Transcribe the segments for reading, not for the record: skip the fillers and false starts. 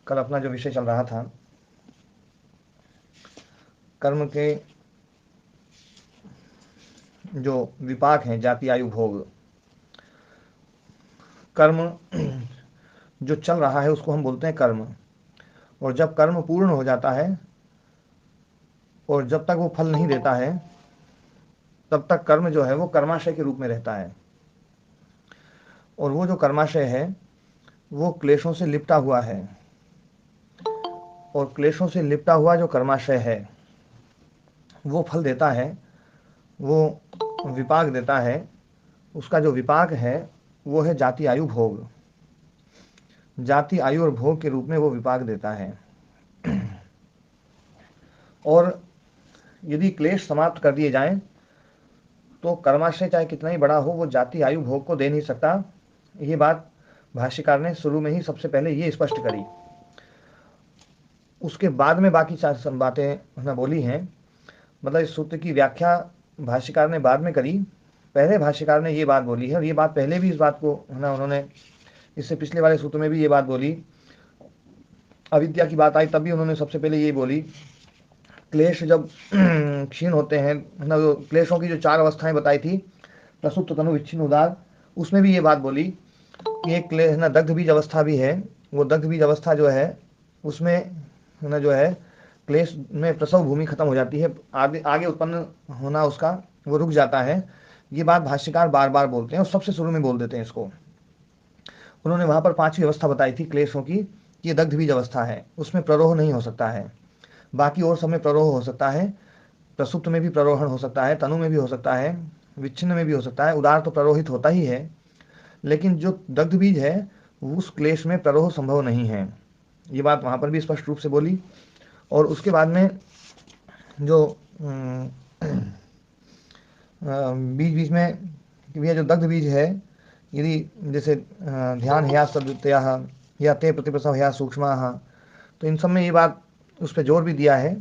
कल अपना जो विषय चल रहा था कर्म के जो विपाक हैं, जाति आयु भोग, कर्म जो चल रहा है उसको हम बोलते हैं कर्म। और जब कर्म पूर्ण हो जाता है और जब तक वो फल नहीं देता है तब तक कर्म जो है वो कर्माशय के रूप में रहता है। और वो जो कर्माशय है वो क्लेशों से लिपटा हुआ है, और क्लेशों से लिपटा हुआ जो कर्माशय है वो फल देता है, वो विपाक देता है। उसका जो विपाक है वो है जाति आयु भोग। जाति आयु और भोग के रूप में वो विपाक देता है। और यदि क्लेश समाप्त कर दिए जाएं तो कर्माशय चाहे कितना ही बड़ा हो वो जाति आयु भोग को दे नहीं सकता। ये बात भाष्यकार ने शुरू में ही सबसे पहले ये स्पष्ट करी। उसके बाद में बाकी बातें उसने बोली हैं, मतलब इस सूत्र की व्याख्या भाष्यकार ने बाद में करी। पहले भाष्यकार ने ये बात बोली है, और ये बात पहले भी इस बात को है ना उन्होंने इससे पिछले वाले सूत्र में भी ये बात बोली। अविद्या की बात आई तब भी उन्होंने सबसे पहले ये बोली, क्लेश जब क्षीण होते हैं ना, क्लेशों की जो 4 अवस्थाएं बताई थी, प्रसुप्त तनु विच्छिन्न उदार, उसमें भी ये बात बोली कि एक क्लेश ना दग्ध बीज अवस्था भी है। वो दग्ध बीज अवस्था जो है उसमें ना जो है क्लेश में प्रसव भूमि खत्म हो जाती है, आगे उत्पन्न होना उसका वो रुक जाता है। ये बात भाष्यकार बार बार बोलते हैं और सबसे शुरू में बोल देते हैं इसको। उन्होंने वहां पर 5वीं अवस्था बताई थी क्लेशों की, ये दग्ध बीज अवस्था है, उसमें प्ररोह नहीं हो सकता है। बाकी और सब में प्ररोह हो सकता है, प्रसुप्त में भी प्ररोहण हो सकता है, तनु में भी हो सकता है, विच्छिन्न में भी हो सकता है, उदार तो प्ररोहित होता ही है। लेकिन जो दग्ध बीज है उस क्लेश में प्ररोह संभव नहीं है। ये बात वहां पर भी स्पष्ट रूप से बोली। और उसके बाद में जो बीच बीच में यह जो दग्ध बीज है, यदि जैसे ध्यान ह्या सद्वितया या ते प्रतिप्रसव ह्या सूक्ष्म, तो इन सब में ये बात उस पर जोर भी दिया है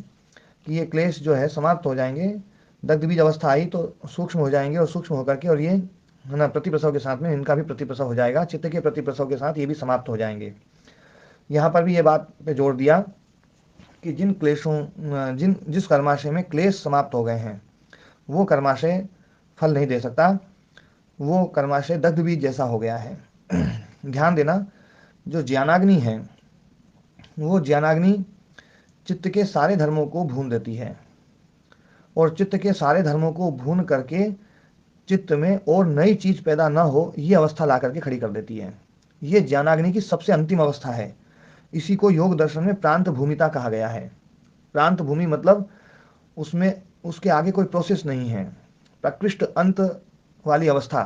कि ये क्लेश जो है समाप्त हो जाएंगे। दग्ध बीज अवस्था आई तो सूक्ष्म हो जाएंगे, और सूक्ष्म होकर के और ये है ना प्रतिप्रसव के साथ में इनका भी प्रतिप्रसव हो जाएगा, चित्त के प्रतिप्रसव के साथ ये भी समाप्त हो जाएंगे। यहाँ पर भी ये बात पे जोर दिया कि जिन क्लेशों जिस कर्माशय में क्लेश समाप्त हो गए हैं वो कर्माशय फल नहीं दे सकता, वो कर्माशय दग्ध बीज जैसा हो गया है। ध्यान देना, जो ज्ञानाग्नि है वो ज्ञानाग्नि चित्त के सारे धर्मों को भून देती है, और चित्त के सारे धर्मों को भून करके चित्त में और नई चीज पैदा न हो ये अवस्था ला करके खड़ी कर देती है। ये ज्ञानाग्नि की सबसे अंतिम अवस्था है। इसी को योग दर्शन में प्रांत भूमिता कहा गया है। प्रांत भूमि मतलब उसमें उसके आगे कोई प्रोसेस नहीं है, प्रकृष्ट अंत वाली अवस्था।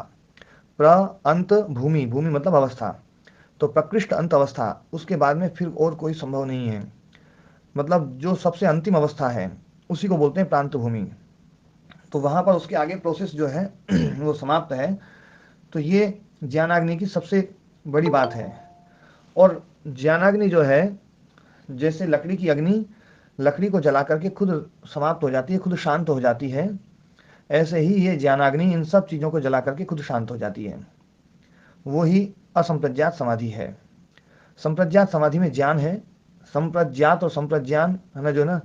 प्र अंत भूमि, भूमि मतलब अवस्था, तो प्रकृष्ट अंत अवस्था, उसके बाद में फिर और कोई संभव नहीं है। मतलब जो सबसे अंतिम अवस्था है उसी को बोलते हैं प्रांत भूमि। तो वहां पर उसके आगे प्रोसेस जो है वो समाप्त है। तो ये ज्ञानाग्नि की सबसे बड़ी बात है। और ज्ञानाग्नि जो है, जैसे लकड़ी की अग्नि लकड़ी को जला करके खुद समाप्त हो जाती है, खुद शांत हो जाती है, ऐसे ही ये ज्ञानाग्नि इन सब चीज़ों को जला करके खुद शांत हो जाती है। वो ही असंप्रज्ञात समाधि है। संप्रज्ञात समाधि में ज्ञान है, संप्रज्ञात और संप्रज्ञान है ना जो ना,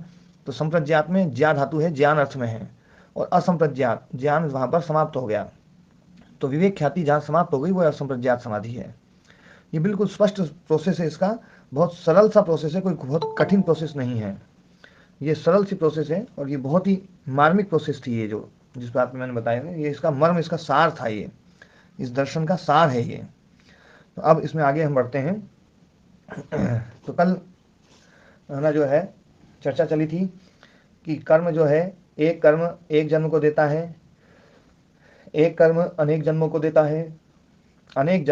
तो संप्रज्ञात में ज्ञा धातु है, ज्ञान अर्थ में है, और असंप्रज्ञात ज्ञान वहां पर समाप्त हो गया, तो विवेक ख्याति जहाँ समाप्त हो गई वो असंप्रज्ञात समाधि है। ये बिल्कुल स्पष्ट प्रोसेस है इसका, बहुत सरल सा प्रोसेस है, कोई बहुत कठिन प्रोसेस नहीं है। ये सरल सी प्रोसेस है और ये बहुत ही मार्मिक प्रोसेस थी। ये जो जिस बात में मैंने बताया था, ये इसका मर्म, इसका सार था, ये इस दर्शन का सार है ये। तो अब इसमें आगे हम बढ़ते हैं। तो कल ना जो है चर्चा चली थी कि कर्म जो है, एक कर्म एक जन्म को देता है, एक कर्म अनेक जन्मों को देता है, अनेक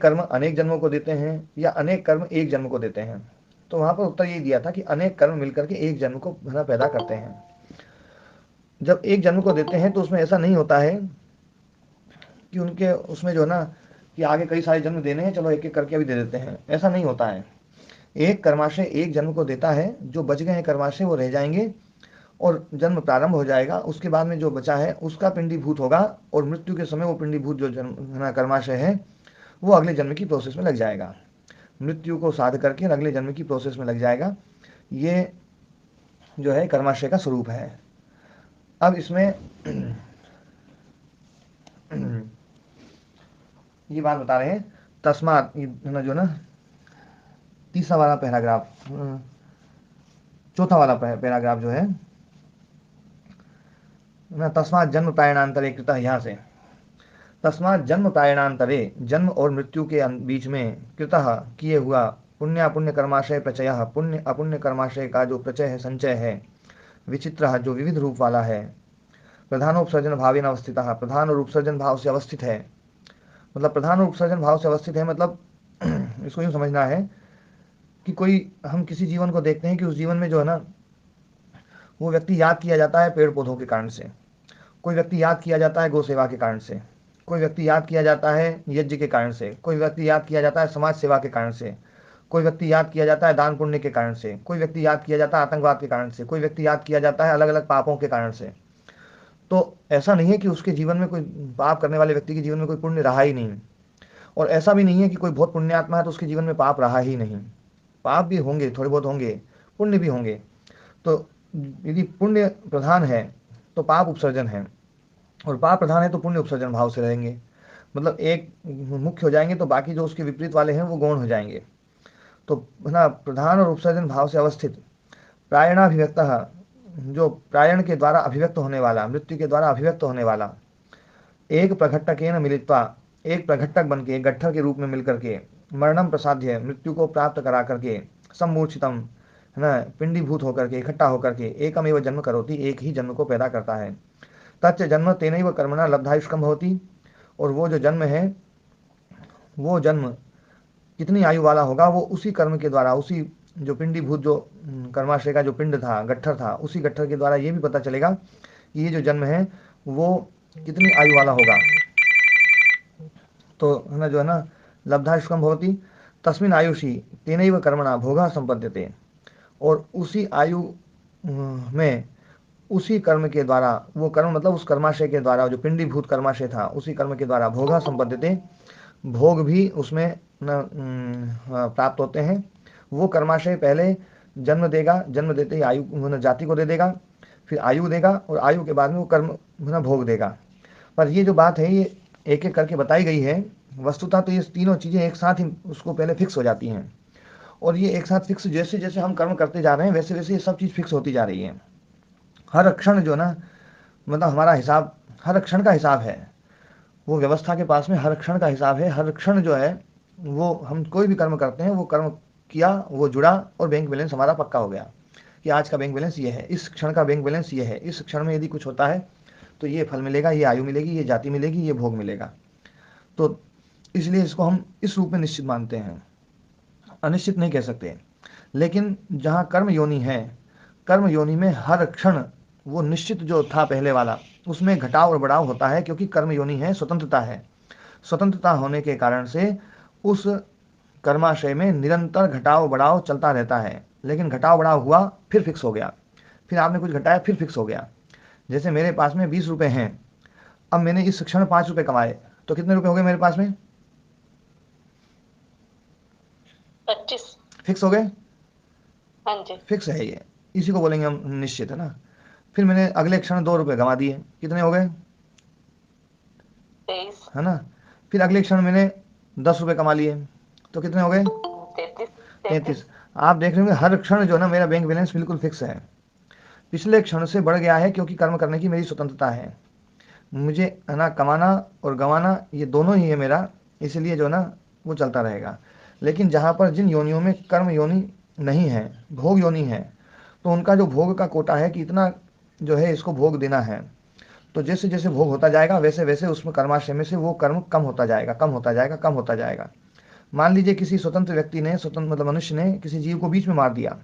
कर्म अनेक जन्मों को देते हैं, या अनेक कर्म एक जन्म को देते हैं। तो वहां पर उत्तर ये दिया था कि अनेक कर्म मिलकर के एक जन्म को पैदा करते हैं। जब एक जन्म को देते हैं तो उसमें ऐसा नहीं होता है कि उनके उसमें जो है ना कि आगे कई सारे जन्म देने हैं, चलो एक एक करके अभी दे देते हैं, ऐसा नहीं होता है। एक कर्माशय एक जन्म को देता है, जो बच गए हैं कर्माशय वो रह जाएंगे और जन्म प्रारंभ हो जाएगा। उसके बाद में जो बचा है उसका पिंडीभूत होगा, और मृत्यु के समय वो पिंडीभूत जो जन्म कर्माशय है वो अगले जन्म की प्रोसेस में लग जाएगा। मृत्यु को साध करके अगले जन्म की प्रोसेस में लग जाएगा। ये जो है कर्माशय का स्वरूप है। अब इसमें ये बात बता रहे हैं, तस्मात जो ना तीसरा वाला पैराग्राफ, चौथा वाला पैराग्राफ जो है ना, तस्मात जन्म प्रायणांतरे कृतः, यहाँ से तस्मात जन्म प्रायणांतरे, जन्म और मृत्यु के बीच में, कृतः किए हुआ, पुण्यापुण्य कर्माशय प्रचय, पुण्य अपुण्य कर्माशय का जो प्रचय है, संचय है, विचित्र जो विविध रूप वाला है, प्रधानोपसर्जन भावेन अवस्थित, प्रधान और उपसर्जन भाव से अवस्थित है। मतलब प्रधान और उपसर्जन भाव से अवस्थित है, मतलब इसको यूँ समझना है कि कोई हम किसी जीवन को देखते हैं कि उस जीवन में जो है ना, वो व्यक्ति याद किया जाता है पेड़ पौधों के कारण से, कोई व्यक्ति याद किया जाता है गौ सेवा के कारण से, कोई व्यक्ति याद किया जाता है यज्ञ के कारण से, कोई व्यक्ति याद किया जाता है समाज सेवा के कारण से, कोई व्यक्ति याद किया जाता है दान पुण्य के कारण से, कोई व्यक्ति याद किया जाता है आतंकवाद के कारण से, कोई व्यक्ति याद किया जाता है अलग अलग पापों के कारण से। तो ऐसा नहीं है कि उसके जीवन में कोई पाप करने वाले व्यक्ति के जीवन में कोई पुण्य रहा ही नहीं, और ऐसा भी नहीं है कि कोई बहुत पुण्यात्मा है तो उसके जीवन में पाप रहा ही नहीं। पाप भी होंगे, थोड़े बहुत होंगे, पुण्य भी होंगे। तो यदि पुण्य प्रधान है तो पाप उपसर्जन है, और पाप प्रधान है तो पुण्य उपसर्जन भाव से रहेंगे। मतलब एक मुख्य हो जाएंगे तो बाकी जो उसके विपरीत वाले हैं वो गौण हो जाएंगे। तो ना प्रधान और उपसर्जन भाव से अवस्थित, प्रायणाभिव्यक्त, जो प्रायण के द्वारा अभिव्यक्त होने वाला, मृत्यु के द्वारा अभिव्यक्त होने वाला, एक प्रघट्टकेन मिलित्वा, एक प्रघट्टक बन के, एक गट्ठर के रूप में मिलकर के, मरणम प्रसाद्य, मृत्यु को प्राप्त करा करके, सम्मूर्छितम, है ना, पिंडीभूत होकर के, इकट्ठा होकर के, एकमेव जन्म करोति, एक ही जन्म को पैदा करता है। तच्च जन्म तेनैव कर्मणा लब्धायुष्कम होती, और वो जो जन्म है, वो जन्म कितनी आयु वाला होगा, वो उसी कर्म के द्वारा, उसी जो पिंडीभूत, जो कर्माशय का जो पिंड था, गट्ठर था, उसी गट्ठर के द्वारा ये भी पता चलेगा कि ये जो जन्म है वो कितनी आयु वाला होगा। तो है ना, जो है ना, लब्धायुष्कम भवति तस्मिन आयुषी तेनैव कर्मणा भोगा संपद्यते, और उसी आयु में, उसी कर्म के द्वारा, वो कर्म मतलब उस कर्माशय के द्वारा, जो पिंडीभूत कर्माशय था, उसी कर्म के द्वारा भोगा संपद्यते, भोग भी उसमें प्राप्त होते हैं। वो कर्माशय पहले जन्म देगा, जन्म देते ही आयु जाति को दे देगा, फिर आयु देगा, और आयु के बाद में वो कर्म भोग देगा। पर ये जो बात है ये एक एक करके बताई गई है। वस्तुतः तो ये तीनों चीज़ें एक साथ ही उसको पहले फिक्स हो जाती हैं, और ये एक साथ फिक्स, जैसे जैसे हम कर्म करते जा रहे हैं वैसे वैसे ये सब चीज़ फिक्स होती जा रही है। हर क्षण जो ना, मतलब हमारा हिसाब हर क्षण का हिसाब है, वो व्यवस्था के पास में हर क्षण का हिसाब है। हर क्षण जो है वो, हम कोई भी कर्म करते हैं, वो कर्म किया, वो जुड़ा, और बैंक बैलेंस हमारा पक्का हो गया कि आज का बैंक बैलेंस ये है, इस क्षण का बैंक बैलेंस ये है, इस क्षण में यदि कुछ होता है तो ये फल मिलेगा, ये आयु मिलेगी, ये जाति मिलेगी, ये भोग मिलेगा। तो इसलिए इसको हम इस रूप में निश्चित मानते हैं, अनिश्चित नहीं कह सकते। लेकिन जहाँ कर्म योनि है, कर्म योनि में हर क्षण वो निश्चित जो था पहले वाला, उसमें घटाव और बढ़ाव होता है, क्योंकि कर्म योनि है, स्वतंत्रता है। स्वतंत्रता होने के कारण से उस कर्माशय में निरंतर घटाव बढ़ाव चलता रहता है। लेकिन घटाव बढ़ाव हुआ फिर फिक्स हो गया, फिर आपने कुछ घटाया फिर फिक्स हो गया। जैसे मेरे पास में 20 रुपए हैं, अब मैंने इस क्षण 5 रुपए कमाए, तो कितने रुपए हो गए मेरे पास में? 25। फिक्स हो गए। हाँ जी। फिक्स है ये, इसी को बोलेंगे हम निश्चित, है ना। फिर मैंने अगले क्षण 2 रुपए गंवा दिए, कितने हो गए? 23। है ना। फिर अगले क्षण मैंने 10 रुपए कमा लिए, तो कितने हो गए? 33। 33। आप देख रहे होंगे हर क्षण जो है ना, मेरा बैंक बैलेंस बिल्कुल फिक्स है, पिछले क्षण से बढ़ गया है, क्योंकि कर्म करने की मेरी स्वतंत्रता है। मुझे है ना, कमाना और गंवाना ये दोनों ही है मेरा, इसलिए जो ना वो चलता रहेगा। लेकिन जहाँ पर जिन योनियों में कर्म योनि नहीं है, भोग योनि है, तो उनका जो भोग का कोटा है कि इतना जो है इसको भोग देना है, तो जैसे जैसे भोग होता जाएगा वैसे वैसे उसमें कर्माशय में से वो कर्म कम होता जाएगा, कम होता जाएगा, कम होता जाएगा। मान लीजिए किसी स्वतंत्र व्यक्ति ने, स्वतंत्र मतलब मनुष्य ने किसी जीव को बीच में मार दिया,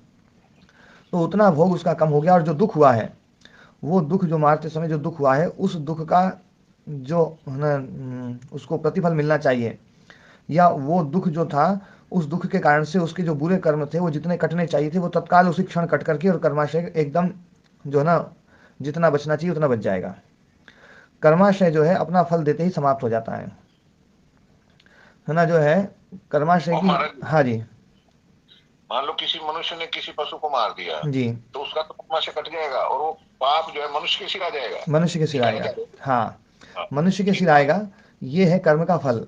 तो उतना भोग उसका कम हो गया, और जो दुख हुआ है, वो दुख जो मारते समय जो दुख हुआ है, उस दुख का जो है ना उसको प्रतिफल मिलना चाहिए, या वो दुख जो था, उस दुख के कारण से उसके जो बुरे कर्म थे वो जितने कटने चाहिए थे वो तत्काल उसी क्षण कट करके, और कर्माशय एकदम जो है ना जितना बचना चाहिए उतना बच जाएगा। कर्माशय जो है अपना फल देते ही समाप्त हो जाता है ना, जो है कर्माशय और की, महाराज हाँ जी मान लो किसी मनुष्य ने किसी पशु को मार दिया, जी, तो उसका तो कर्माशय कट जाएगा और वो पाप जो है मनुष्य के सिर आ जाएगा। मनुष्य के ये सिर कहना आएगा। चाह रहे हो? हाँ, हाँ, मनुष्य के ठीक सिर है। आएगा, ये है कर्म का फल।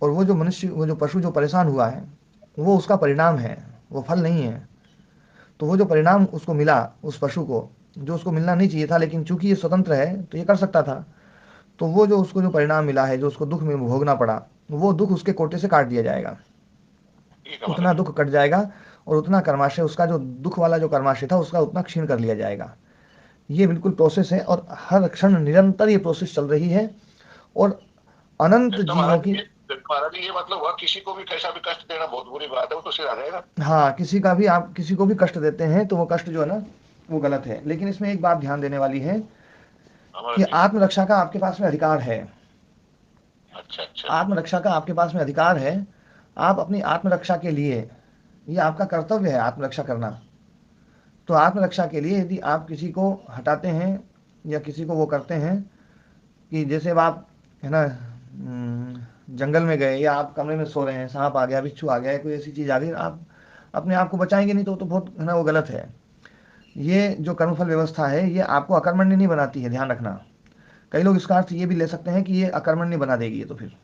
और वो जो मनुष्य, वो जो पशु जो परेशान हुआ है, वो उसका परिणाम है, वो फल नहीं है। तो वो जो परिणाम उसको मिला, उस पशु को, जो उसको मिलना नहीं चाहिए था, लेकिन चूंकि ये स्वतंत्र है तो ये कर सकता था, तो वो जो उसको जो परिणाम मिला है, जो उसको दुख में भोगना पड़ा, वो दुख उसके कोटे से काट दिया जाएगा, ठीक है उतना महाराज। दुख कट जाएगा। और उतना कर्माशय, उसका जो दुख वाला जो कर्माशय था, उसका उतना क्षीण कर लिया जाएगा। ये बिल्कुल प्रोसेस है, और हर क्षण निरंतर ये प्रोसेस चल रही है। और अनंत तो जीवों की, महाराज ये मतलब हुआ किसी को भी कैसा भी कष्ट देना बहुत बुरी बात है, वो तो सिर आ जाएगा। हाँ, किसी का भी, आप किसी को भी कष्ट देते हैं तो वो कष्ट जो है ना, वो गलत है। लेकिन इसमें एक बात ध्यान देने वाली है हमारा कि जी। आत्मरक्षा का आपके पास में अधिकार है। अच्छा अच्छा। आत्मरक्षा का आपके पास में अधिकार है। आप अपनी आत्मरक्षा के लिए, ये आपका कर्तव्य है आत्मरक्षा करना। तो आत्मरक्षा के लिए यदि आप किसी को हटाते हैं या किसी को वो करते हैं, कि जैसे अब आप, है ना, जंगल में गए या आप कमरे में सो रहे हैं, सांप आ गया, बिच्छू आ गया, कोई ऐसी चीज़ आ गई, आप अपने आप को बचाएंगे नहीं, तो बहुत, है ना, वो गलत है। ये जो कर्मफल व्यवस्था है, ये आपको अकर्मण्य नहीं बनाती है, ध्यान रखना। कई लोग इसका अर्थ ये भी ले सकते हैं कि ये अकर्मण्य बना देगी, ये तो फिर,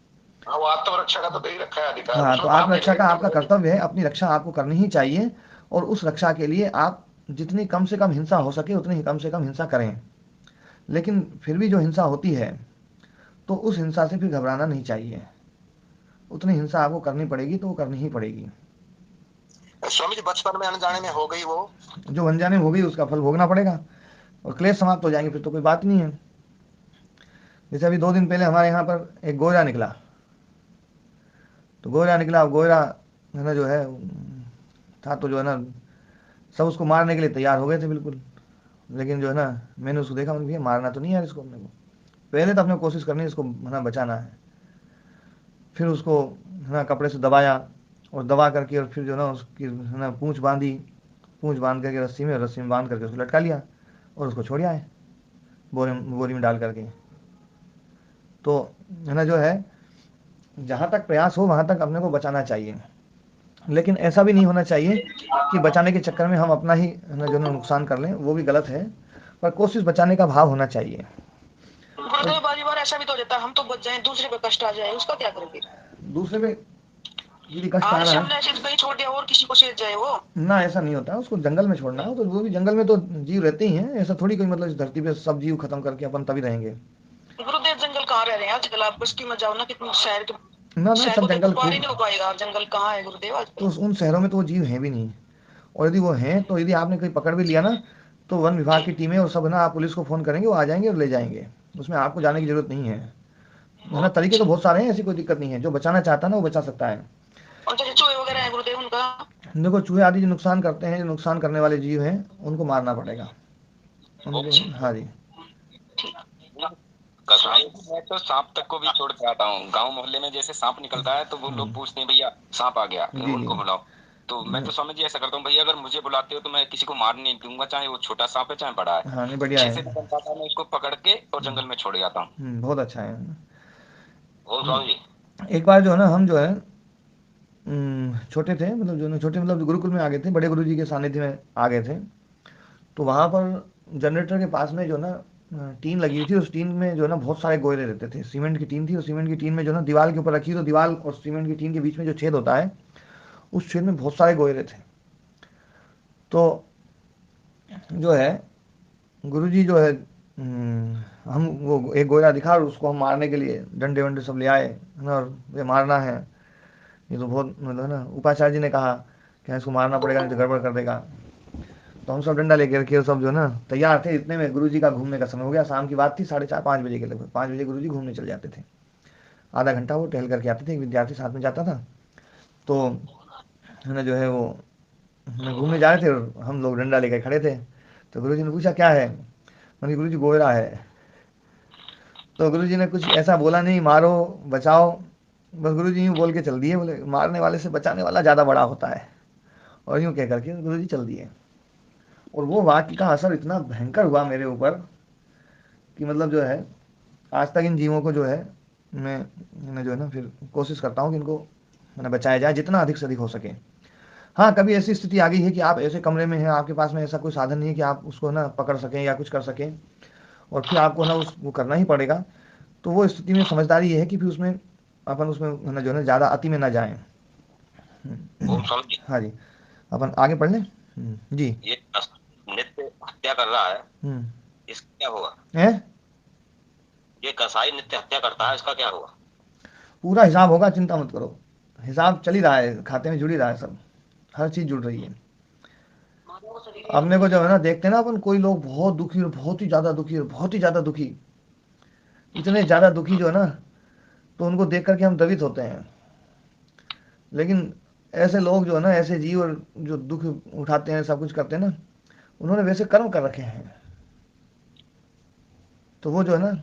हाँ, वो आत्मरक्षा का तो दे ही रखा है अधिकार, हाँ, तो उसमें पाप नहीं आत्मरक्षा का लगेगा आपका महाराज। कर्तव्य है, अपनी रक्षा आपको करनी ही चाहिए। और उस रक्षा के लिए आप जितनी कम से कम हिंसा हो सके उतनी ही कम से कम हिंसा करें। लेकिन फिर भी जो हिंसा होती है, तो उस हिंसा से फिर घबराना नहीं चाहिए। उतनी हिंसा आपको करनी पड़ेगी तो वो करनी ही पड़ेगी। स्वामी जी बचपन में अनजाने में हो गई वो। जो अनजाने में हो गई उसका फल भोगना पड़ेगा, और क्लेश समाप्त हो जाएंगे, फिर तो कोई बात नहीं है। जैसे अभी 2 दिन पहले हमारे यहाँ पर एक गोरा निकला। तो गोरा निकला, अब गोरा, है ना, जो है था, तो जो है ना, सब उसको मारने के लिए तैयार हो गए थे बिल्कुल। लेकिन जो है ना, मैंने उसको देखा, मैंने भैया मारना तो नहीं है यार इसको, अपने को पहले तो अपने कोशिश करनी है, इसको, है ना, बचाना है। फिर उसको, है ना, कपड़े से दबाया, और दबा करके, और फिर जो है ना उसकी, है ना, पूंछ बांधी, पूंछ बांध करके रस्सी में बांध करके उसको लटका लिया, और उसको छोड़ आए बोरी में डाल करके। तो, है ना, जो है, जहाँ तक प्रयास हो वहाँ तक अपने को बचाना चाहिए। लेकिन ऐसा भी नहीं होना चाहिए कि बचाने के चक्कर में हम अपना ही, है ना, जो है ना, नुकसान कर लें, वो भी गलत है। पर कोशिश बचाने का भाव होना चाहिए। गुरुदेव बारी बार ऐसा भी तो हो जाता है, हम तो बच जाए, दूसरे पे कष्ट आ जाए, उसका क्या करोगे? दूसरे पे यदि कष्ट आ आज रहा से है, हमने ऐसे कहीं छोड़ दिया और किसी को सेज जाए वो। ना, ऐसा नहीं होता है, उसको जंगल में छोड़ना है। तो वो भी जंगल में तो जीव रहते ही हैं, ऐसा थोड़ी कोई, मतलब इस धरती पे सब जीव खत्म करके अपन तभी रहेंगे। गुरुदेव जंगल कहाँ रह रहे हैं आजकल? आप बस्ती में जाओ ना, कितने शहर के, ना ना, शहर सब को देखो जंगल पार ही खूब। नहीं हो पाएगा। जंगल कहाँ है गुरुदेव तो आजकल? उन शहरों में तो वो जीव हैं भी नहीं। और यदि वो हैं, तो यदि आपने कोई पकड़ भी लिया ना, तो वन विभाग जी। की टीमें और सब, ना, आप पुलिस को फ़ोन करेंगे, वो आ जाएंगे और ले जाएंगे। उसमें आपको जाने की ज़रूरत नहीं है ना। बहुत तरीके तो अच्छा। बहुत सारे हैं, ऐसी कोई दिक्कत नहीं है। जो बचाना चाहता है ना, वो बचा सकता है। और जैसे चूहे वगैरह है गुरुदेव, उनका? देखो, चूहे आदि जो नुकसान करते हैं, जो नुकसान करने वाले जीव हैं, उनको मारना पड़ेगा उनको, अच्छा। हाँ जी। ठीक। कसौली में मैं तो सांप तक को भी छोड़ के आता हूँ। गांव मोहल्ले में जैसे सांप निकलता है तो वो लोग पूछते हैं भैया सांप आ गया, जी जी। उनको बुलाओ। तो मैं तो स्वामी जी ऐसा करता हूँ, भैया अगर मुझे बुलाते हो तो मैं किसी को मार नहीं दूंगा, चाहे वो छोटा सांप है चाहे बड़ा है। हाँ, नहीं, बढ़िया 6 है। से 10 आता है, मैं उसको पकड़ के और जंगल में छोड़ जाता हूँ। बहुत अच्छा है। ओ स्वामी जी। एक बार जो है ना, हम जो है, छोटे थे, मतलब जो ना, छोटे मतलब गुरुकुल में आ गए थे, बड़े गुरु जी के सानिध्य में आ गए थे। तो वहाँ पर जनरेटर के पास में जो ना, टीन लगी हुई थी। उस टीन में जो है ना बहुत सारे गोयरे रहते थे। सीमेंट की टीन थी, और सीमेंट की टीन में जो ना दीवार के ऊपर रखी, तो दीवार और सीमेंट की टीन के बीच में जो छेद होता है, उस छेद में बहुत सारे गोयरे थे। तो जो है, गुरुजी जो है, हम वो एक गोयरा दिखा, और उसको हम मारने के लिए डंडे वंडे सब ले आए, है ना, और ये मारना है, ये तो बहुत, मतलब, है ना, उपाचार्य जी ने कहा कि हाँ, इसको मारना पड़ेगा, नहीं तो गड़बड़ कर देगा। तो हम सब डंडा लेके रखे, सब जो है ना तैयार थे। इतने में गुरुजी का घूमने का समय हो गया। शाम की बात थी, 4:30-5 बजे के लगभग। 5 बजे गुरुजी घूमने चल जाते थे। आधा घंटा वो टहल करके आते थे, एक विद्यार्थी साथ में जाता था। तो, है ना, जो है वो, है ना, घूमने जा रहे थे, और हम लोग डंडा लेकर खड़े थे। तो गुरुजी ने पूछा क्या है, मैंने, गुरुजी गोयरा है। तो गुरुजी ने कुछ ऐसा बोला नहीं, मारो बचाओ, बस गुरुजी यूँ बोल के चल दिए, बोले मारने वाले से बचाने वाला ज़्यादा बड़ा होता है। और यूँ कह करके गुरुजी चल दिए। और वो वाक्य का असर इतना भयंकर हुआ मेरे ऊपर, कि मतलब जो है, आज तक इन जीवों को जो है, मैं जो है ना फिर कोशिश करता हूँ कि इनको मैंने बचाया जाए जितना अधिक से अधिक हो सके। हाँ, कभी ऐसी स्थिति आ गई है कि आप ऐसे कमरे में हैं, आपके पास में ऐसा कोई साधन नहीं है कि आप उसको ना पकड़ सकें या कुछ कर सकें, और फिर आपको ना उसको करना ही पड़ेगा, तो वो स्थिति में समझदारी ये है कि फिर उसमें अपन उसमें ना जो है ना ज़्यादा अति में ना जाएं। वो समझिए, हाँ जी, अपन आगे पढ़ लें। जी। ये नित्य हत्या कर रहा है, हम्म। इसका क्या होगा? है, ये कसाई नित्य हत्या करता है, इसका क्या होगा? पूरा हिसाब होगा, चिंता मत करो, हिसाब चल ही रहा है, खाते में जुड़ ही रहा है सब, हर चीज़ जुड़ रही है। अपने को जो है ना देखते हैं ना अपन, कोई लोग बहुत दुखी और बहुत ही ज़्यादा दुखी और बहुत ही ज़्यादा दुखी, इतने ज़्यादा दुखी जो है ना, तो उनको देख करके हम द्रवित होते हैं। लेकिन ऐसे लोग जो है ना, ऐसे जीव और जो दुख उठाते हैं, सब कुछ करते हैं ना, उन्होंने वैसे कर्म कर रखे हैं, तो वो जो है ना,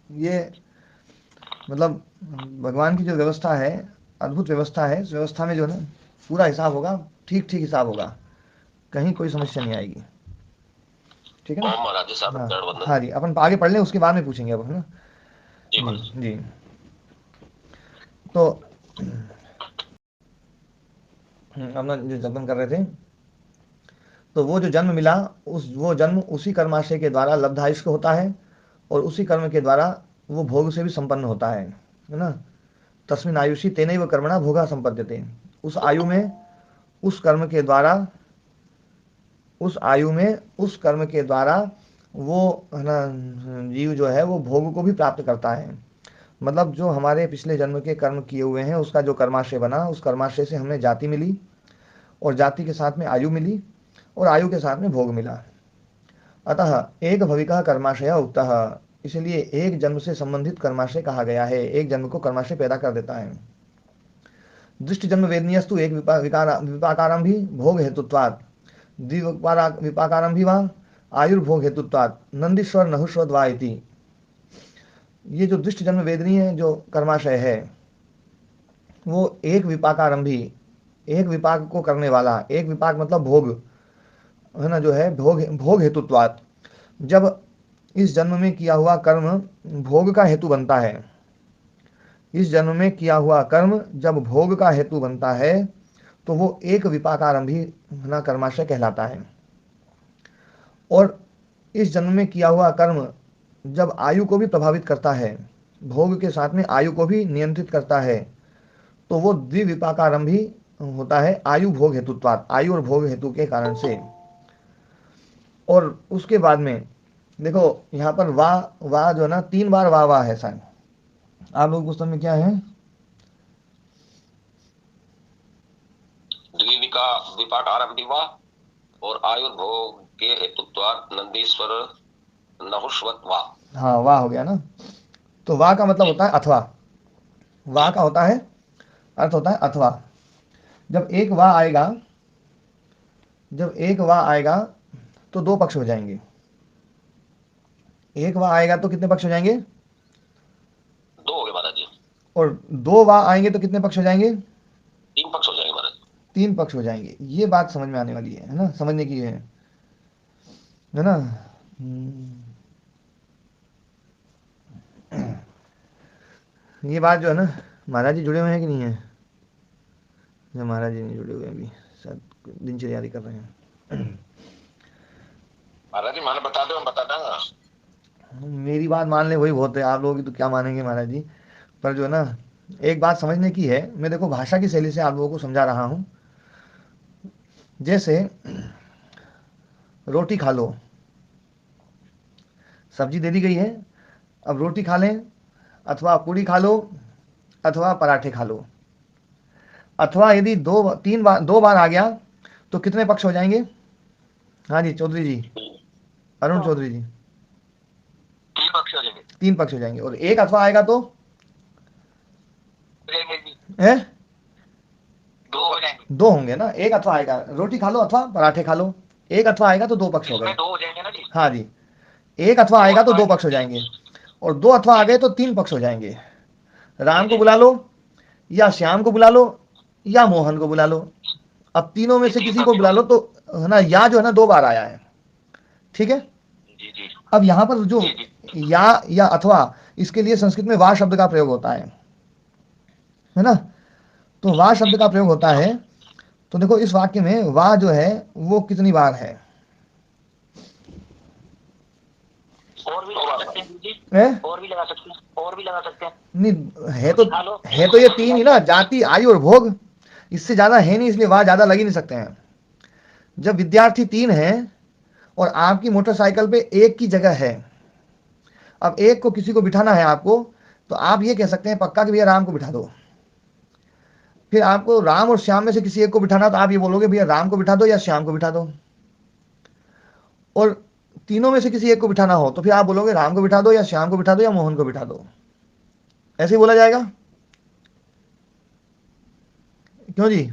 ये मतलब भगवान की जो व्यवस्था है, अद्भुत व्यवस्था है, इस व्यवस्था में जो है ना पूरा हिसाब होगा, ठीक ठीक हिसाब होगा, कहीं कोई समस्या नहीं आएगी। ठीक है ना? ओम महाराज जी, साहब हाँ, चरण वंदन। हाँ जी, अपन आगे पढ़ लें, उसके बाद में पूछेंगे अब, है ना? जी जी महाराज। जी। तो अपना जो जपन कर रहे थे, तो वो जो जन्म मिला, वो जन्म उसी कर्माशय के द्वारा लब्धायुष्क होता है, और उसी कर्म के द्वारा वो भोग से भी संपन्न होता है ना? तस्मिन आयुषी तेनैव कर्मणा भोगा संपद्यते। उस आयु में उस कर्म के द्वारा, उस आयु में उस कर्म के द्वारा वो, है ना, जीव जो है वो भोग को भी प्राप्त करता है। मतलब जो हमारे पिछले जन्म के कर्म किए हुए हैं, उसका जो कर्माशय बना, उस कर्माशय से हमें जाति मिली, और जाति के साथ में आयु मिली, और आयु के साथ में भोग मिला। अतः एक भविका कर्माशय उक्तः, इसलिए एक जन्म से संबंधित कर्माशय कहा गया है, एक जन्म को कर्माशय पैदा कर देता है। दृष्टि जन्म वेदनीयस्तु एक विपाकारम भी भोग हेतुत्वात्, द्विविपाकारम भी वह आयुर्भोग हेतुत्वात्, नंदीश्वर नहुष्वद वा इति। ये जो दृष्टि जन्म वेदनीय है जो कर्माशय है, वो एक विपाकारंभी, एक विपाक को करने वाला, एक विपाक मतलब भोग, है ना, जो है भोग, भोग हेतुत्वात्, जब इस जन्म में किया हुआ कर्म भोग का हेतु बनता है, इस जन्म में किया हुआ कर्म जब भोग का हेतु बनता है, तो वो एक विपाकारंभी, है ना, कर्माशय कहलाता है। और इस जन्म में किया हुआ कर्म जब आयु को भी प्रभावित करता है, भोग के साथ में आयु को भी नियंत्रित करता है, तो वो द्विविपाकारंभी होता है, आयु भोग हेतुत्वात्, आयु और भोग हेतु के कारण से। और उसके बाद में देखो, यहाँ पर वाह वाह जो है ना, 3 बार वाह वाह है शायद, आप लोग पुस्तक में क्या है? द्विविका विपाकारम वा और आयुर्भोग के हेतुत्वात् नंदीश्वर नहुष्वत वा। हाँ, वाह हो गया ना। तो वाह का मतलब होता है अथवा, वाह का होता है अर्थ होता है अथवा। जब एक वाह आएगा, जब एक वाह आएगा तो 2 पक्ष हो जाएंगे। एक वाह आएगा तो कितने पक्ष हो जाएंगे? 2 हो गए महाराज जी। और 2 वाह आएंगे तो कितने पक्ष हो जाएंगे? 3 पक्ष हो जाएंगे महाराज। 3 पक्ष हो जाएंगे। ये बात समझ में आने वाली है ना, समझने की है ना? ये बात जो है ना, महाराज जी जुड़े हुए हैं कि नहीं है? या महाराज जी नहीं जुड़े हुए हैं अभी, शायद दिनचर्या कर रहे हैं। महाराज जी माने बता दो, हम बता देंगे। मेरी बात मान ले वही बहुत है, आप लोग तो क्या मानेंगे महाराज जी। पर जो है ना, एक बात समझने की है, मैं देखो भाषा की शैली से आप लोगों को समझा रहा हूँ। जैसे रोटी खा लो, सब्जी दे दी गई है, अब रोटी खा लें, अथवा पूड़ी खा लो, अथवा पराठे खा लो, अथवा यदि 2 बार आ गया तो कितने पक्ष हो जाएंगे? हाँ जी चौधरी जी, अरुण चौधरी जी। 3 पक्ष हो जाएंगे। 3 पक्ष हो जाएंगे। और एक अथवा आएगा तो है 2 हो जाएंगे। 2 होंगे ना। एक अथवा आएगा, रोटी खा लो अथवा पराठे खा लो, एक अथवा आएगा तो 2 पक्ष हो गए। 2 हो जाएंगे ना जी। हाँ जी, एक अथवा आएगा तो 2 पक्ष हो जाएंगे, और 2 अथवा आ गए तो 3 पक्ष हो जाएंगे। राम को बुला लो, या श्याम को बुला लो, या मोहन को बुला लो। अब तीनों में से किसी को बुला लो, तो है ना, या जो है ना 2 बार आया है। ठीक है। जी जी। अब यहाँ पर जो या अथवा, इसके लिए संस्कृत में वा शब्द का प्रयोग होता है। है ना। तो वाह शब्द का प्रयोग होता है। तो देखो इस वाक्य में वाह जो है वो कितनी बार है? और भी लगा सकते हैं जी, है? और भी लगा सकते हैं, और भी लगा सकते हैं। नहीं दिखा लो। है तो ये तीन ही ना, जाति, आयु और भोग। इससे ज्यादा है नहीं, इसलिए वाह ज्यादा लग ही नहीं सकते हैं। जब विद्यार्थी तीन है और आपकी मोटरसाइकिल पे एक की जगह है, अब एक को किसी को बिठाना है आपको, तो आप ये कह सकते हैं पक्का कि भैया राम को बिठा दो। फिर आपको राम और श्याम में से किसी एक को बिठाना, तो आप ये बोलोगे भैया राम को बिठा दो या श्याम को बिठा दो। और तीनों में से किसी एक को बिठाना हो, तो फिर आप बोलोगे राम को बिठा दो या श्याम को बिठा दो या मोहन को बिठा दो। ऐसे ही बोला जाएगा, क्यों जी? जी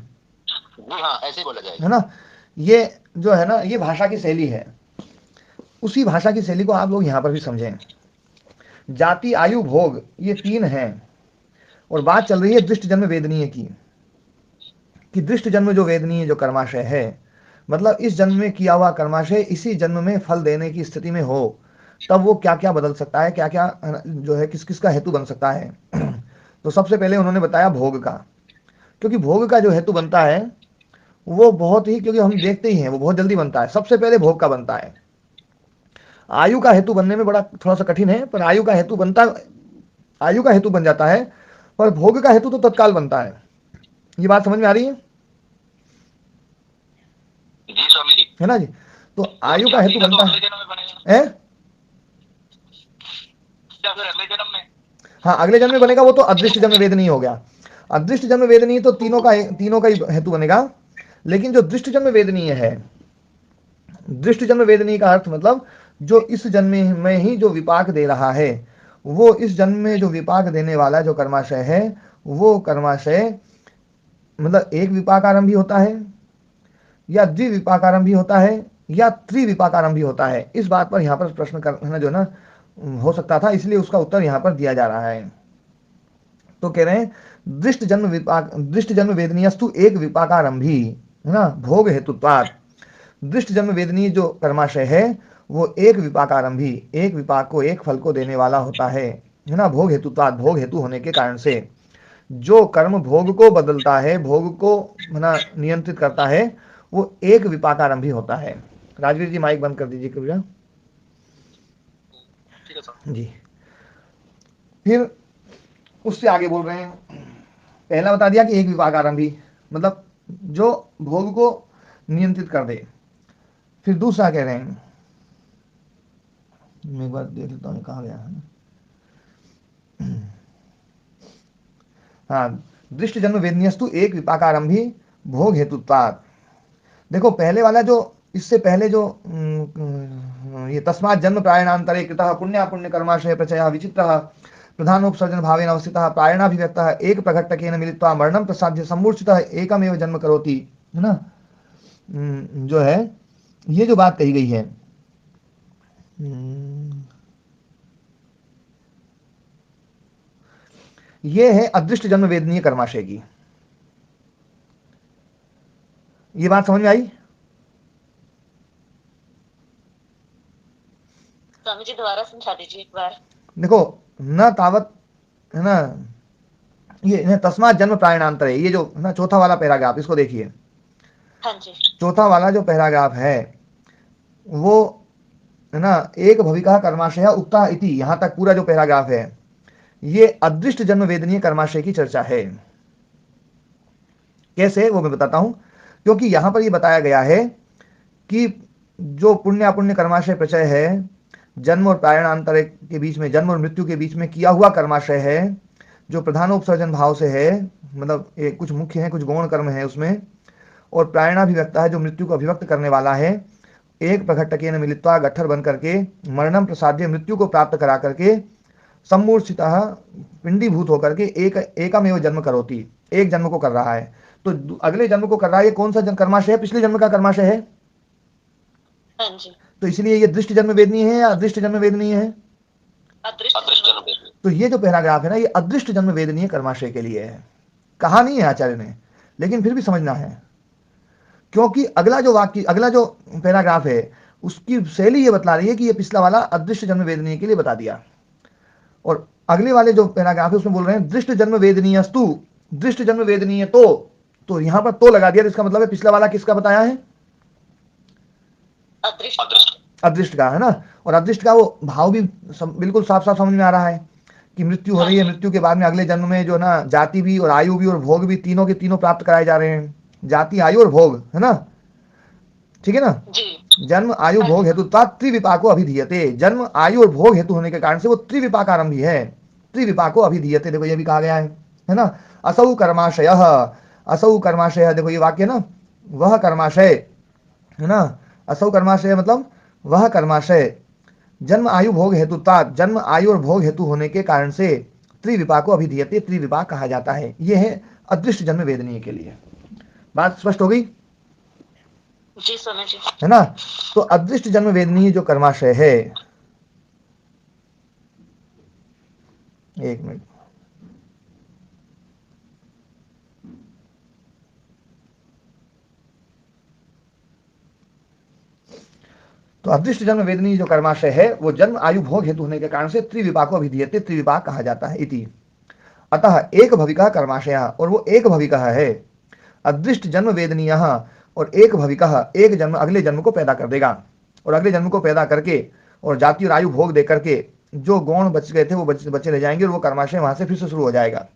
हाँ, ऐसे ही बोला जाएगा। है ना। ये जो है ना, ये भाषा की शैली है। उसी भाषा की शैली को आप लोग यहां पर भी समझें। जाति, आयु, भोग, ये तीन हैं। और बात चल रही है दृष्ट जन्म वेदनीय की, कि दृष्ट जन्म जो वेदनीय जो कर्माशय है, मतलब इस जन्म में किया हुआ कर्माशय इसी जन्म में फल देने की स्थिति में हो, तब वो क्या क्या बदल सकता है, क्या क्या जो है किस किस का हेतु बन सकता है। तो सबसे पहले उन्होंने बताया भोग का, क्योंकि भोग का जो हेतु बनता है वो बहुत ही, क्योंकि हम देखते ही हैं वो बहुत जल्दी बनता है, सबसे पहले भोग का बनता है। आयु का हेतु बनने में बड़ा थोड़ा सा कठिन है, पर आयु का हेतु बनता, आयु का हेतु बन जाता है, पर भोग का हेतु तो तत्काल बनता है। ये बात समझ में आ रही है? जी स्वामी जी। है ना जी। तो आयु का हेतु तो बनता अगले है, जन्म में बनेगा है? या फिर अगले जन्म में? हाँ, अगले जन्म में बनेगा, वो तो अदृष्ट जन्म वेदनीय हो गया। अदृष्ट जन्म वेदनीय तो तीनों का ही हेतु बनेगा। लेकिन जो दृष्ट जन्म वेदनीय है, दृष्ट जन्म वेदनीय का अर्थ मतलब जो इस जन्म में ही जो विपाक दे रहा है, वो इस जन्म में जो विपाक देने वाला जो कर्माशय है, वो कर्माशय मतलब एक विपाकारंभ भी होता है, या द्विविपाकारंभ भी होता है, या त्रिविपाकारंभ भी होता है। इस बात पर यहाँ पर प्रश्न करना जो ना हो सकता था, इसलिए उसका उत्तर यहाँ पर दिया जा रहा है। तो कह रहे हैं दृष्ट जन्म वेदनीयस्तु एक विपाकारंभी, है ना, भोग हेतुत्वात्। दृष्ट जन्म वेदनीय जो कर्माशय है वो एक विपाकारंभी, एक विपाक को, एक फल को देने वाला होता है ना, भोग हेतुत्वात्, भोग हेतु होने के कारण से। जो कर्म भोग को बदलता है, भोग को है ना नियंत्रित करता है, वो एक विपाकारंभी होता है। राजवीर जी माइक बंद कर दीजिए कृपया। ठीक है सर जी। फिर उससे आगे बोल रहे हैं, पहला बता दिया कि एक विपाकारंभी मतलब जो भोग को नियंत्रित कर दे। फिर दूसरा कह रहे हैं, मैं एक बार देख लेता हूँ कहाँ गया है। हाँ, दृष्ट जन्म वेदनीयस्तु एक विपाकारंभी भोग हेतुत्वात्। देखो पहले वाला जो, इससे पहले जो ये तस्मात् जन्म प्रायणांतरे कृतः पुण्यापुण्य कर्माशय प्रचय विचित्रः प्रधानोपसर्जन भावेन अवस्थितः प्रायणाभिव्यक्तः एक प्रघट्टकेन मिलित्वा मरणं प्रसाद्य सम्मूर्छितः एकमेव जन्म करोति, है ना। जो है ये जो बात कही गई है, ये है अदृष्ट जन्म वेदनीय कर्माशय की। ये बात समझ में आई? स्वामी जी दोबारा समझा दीजिए एक बार। देखो न तावत, है ना, ये तस्मात् जन्म प्रायणांतर है, ये जो है ना चौथा वाला पैराग्राफ, इसको देखिए। हाँ जी। चौथा वाला जो पैराग्राफ है वो है ना, एक भविका कर्माशय उक्ता इति, यहां तक पूरा जो पैराग्राफ है ये अदृष्ट जन्म वेदनीय कर्माशय की चर्चा है। कैसे, वो मैं बताता हूं। क्योंकि यहां पर ये बताया गया है कि जो पुण्य अपुण्य कर्माशय प्रचय है, जन्म और प्रायणांतर के बीच में, जन्म और मृत्यु के बीच में किया हुआ कर्माशय है, जो प्रधानोपसर्जन भाव से है, मतलब एक कुछ मुख्य है, कुछ गौण कर्म है उसमें, और प्रायणाभिव्यक्त है जो मृत्यु को अभिव्यक्त करने वाला है, एक प्रघट्टकेन मिलित्वा गट्ठर बन करके मरणम प्रसाद्य, मृत्यु को प्राप्त करा करके सम्मूर्छितः पिंडीभूत होकर के एकमेव जन्म करोति, एक जन्म को कर रहा है। तो अगले जन्म को कर रहा है, ये कौन सा कर्माशय है? पिछले जन्म का कर्माशय है। हाँ जी। तो इसलिए ये दृष्ट जन्म वेदनीय है या अदृष्ट जन्म वेदनीय है? अदृष्ट जन्म। तो ये जो पैराग्राफ है ना, ये अदृष्ट जन्म वेदनीय कर्माशय के लिए है। कहा नहीं है आचार्य ने, लेकिन फिर भी समझना है, क्योंकि अगला जो वाक्य, अगला जो पैराग्राफ है उसकी शैली ये बतला रही है कि ये पिछला वाला अदृष्ट जन्म वेदनीय के लिए बता दिया, और अगले वाले जो पैराग्राफ है उसमें बोल रहे हैं दृष्ट जन्म वेदनीयस्तु दृष्ट जन्म वेदनीय तो यहां पर तो लगा दिया, तो इसका मतलब है पिछला वाला किसका बताया है? अदृष्ट का, है ना। और अदृष्ट का वो भाव भी बिल्कुल साफ साफ समझ में आ रहा है कि मृत्यु हो रही है, मृत्यु के बाद में अगले जन्म में जो ना जाति भी और आयु भी और भोग भी तीनों के तीनों प्राप्त कराए जा रहे हैं, जाति आयु और भोग, है ना, ठीक है ना। जी जन्म आयु भोग हेतु त्रिविपाको अभिधीयते, जन्म आयु और भोग हेतु होने के कारण से वो त्रिविपाकारंभी है, त्रिविपाको अभिधीयते, देखो ये भी कहा गया है ना। असौ कर्माशयः, असौ कर्माशय, देखो ये वाक्य ना, वह कर्माशय, है ना, असौ कर्माशय मतलब वह कर्माशय, जन्म आयु भोग हेतु जन्म आयु और भोग हेतु होने के कारण से त्रिविपाको अभिधीयते, त्रिविपाक कहा जाता है। ये है अदृष्ट जन्म वेदनीय के लिए। बात स्पष्ट हो गई? जी समझिए। है ना। तो अदृष्ट जन्म वेदनीय जो कर्माशय है, एक मिनट, तो अदृष्ट जन्म वेदनीय जो कर्माशय है वो जन्म आयु भोग हेतु होने के कारण से त्रिविपाको अभिधीयते, त्रिविपाक कहा जाता है इति। अतः एक भविका कर्माशय, और वो एक भविका है, अदृष्ट जन्म वेदनीय, और एक भविका एक जन्म अगले जन्म को पैदा कर देगा, और अगले जन्म को पैदा करके और जाति और आयु भोग दे करके जो गौण बच गए थे वो बच्चे रह जाएंगे, और वो कर्माशय वहां से फिर से शुरू हो जाएगा।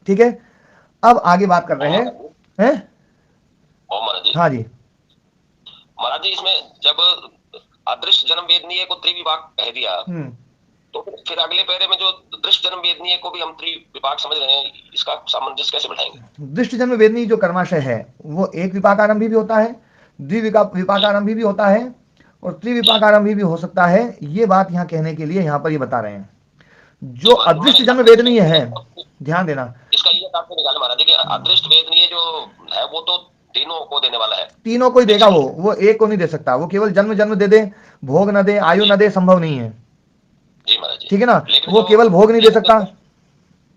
ठीक है, अब आगे बात कर रहे हैं। हाँ जी महाराज जी, इसमें जब अदृश्य जन्म वेदनीय को त्रिविपाक कह दिया, तो फिर अगले पैरे में जो दृष्ट जन्म वेदनीय को भी हम त्रिविपाक समझ रहे हैं, इसका सामंजस्य कैसे बैठाएंगे? दृष्ट जन्म वेदनीय जो कर्माशय है वो एक विपाकारंभी भी होता है, द्विविपाकारंभी भी होता है, और त्रिविपाकारंभी भी हो सकता है। ये बात यहाँ कहने के लिए यहाँ पर ये बता रहे हैं। जो अदृष्ट जन्म वेदनीय है, ध्यान देना, इसका ये तात्पर्य निकाले महाराज जी कि अदृष्ट वेदनीय जो है वो तो तीनों को देने वाला है, तीनों को ही देगा, वो एक को नहीं दे सकता, वो केवल जन्म जन्म दे दे, भोग न दे, आयु न दे, संभव नहीं है। जी महाराज जी, ठीक है ना, वो केवल भोग नहीं दे सकता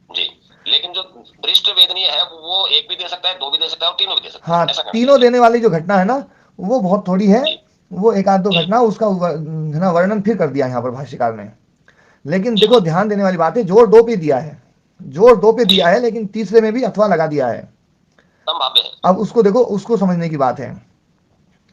जी, लेकिन जो दृष्ट वेदनीय है वो एक भी दे सकता है, दो भी दे सकता है, और तीनों भी दे सकता है। हाँ, तीनों देने वाली जो घटना है ना वो बहुत थोड़ी है, वो एक आध दो घटना, उसका वर्णन फिर कर दिया यहाँ पर भाष्यकार ने। लेकिन देखो ध्यान देने वाली बात है, जोर दो पे दिया है, जोर दो पे दिया है, लेकिन तीसरे में भी अथवा लगा दिया है। अब उसको देखो, उसको समझने की बात है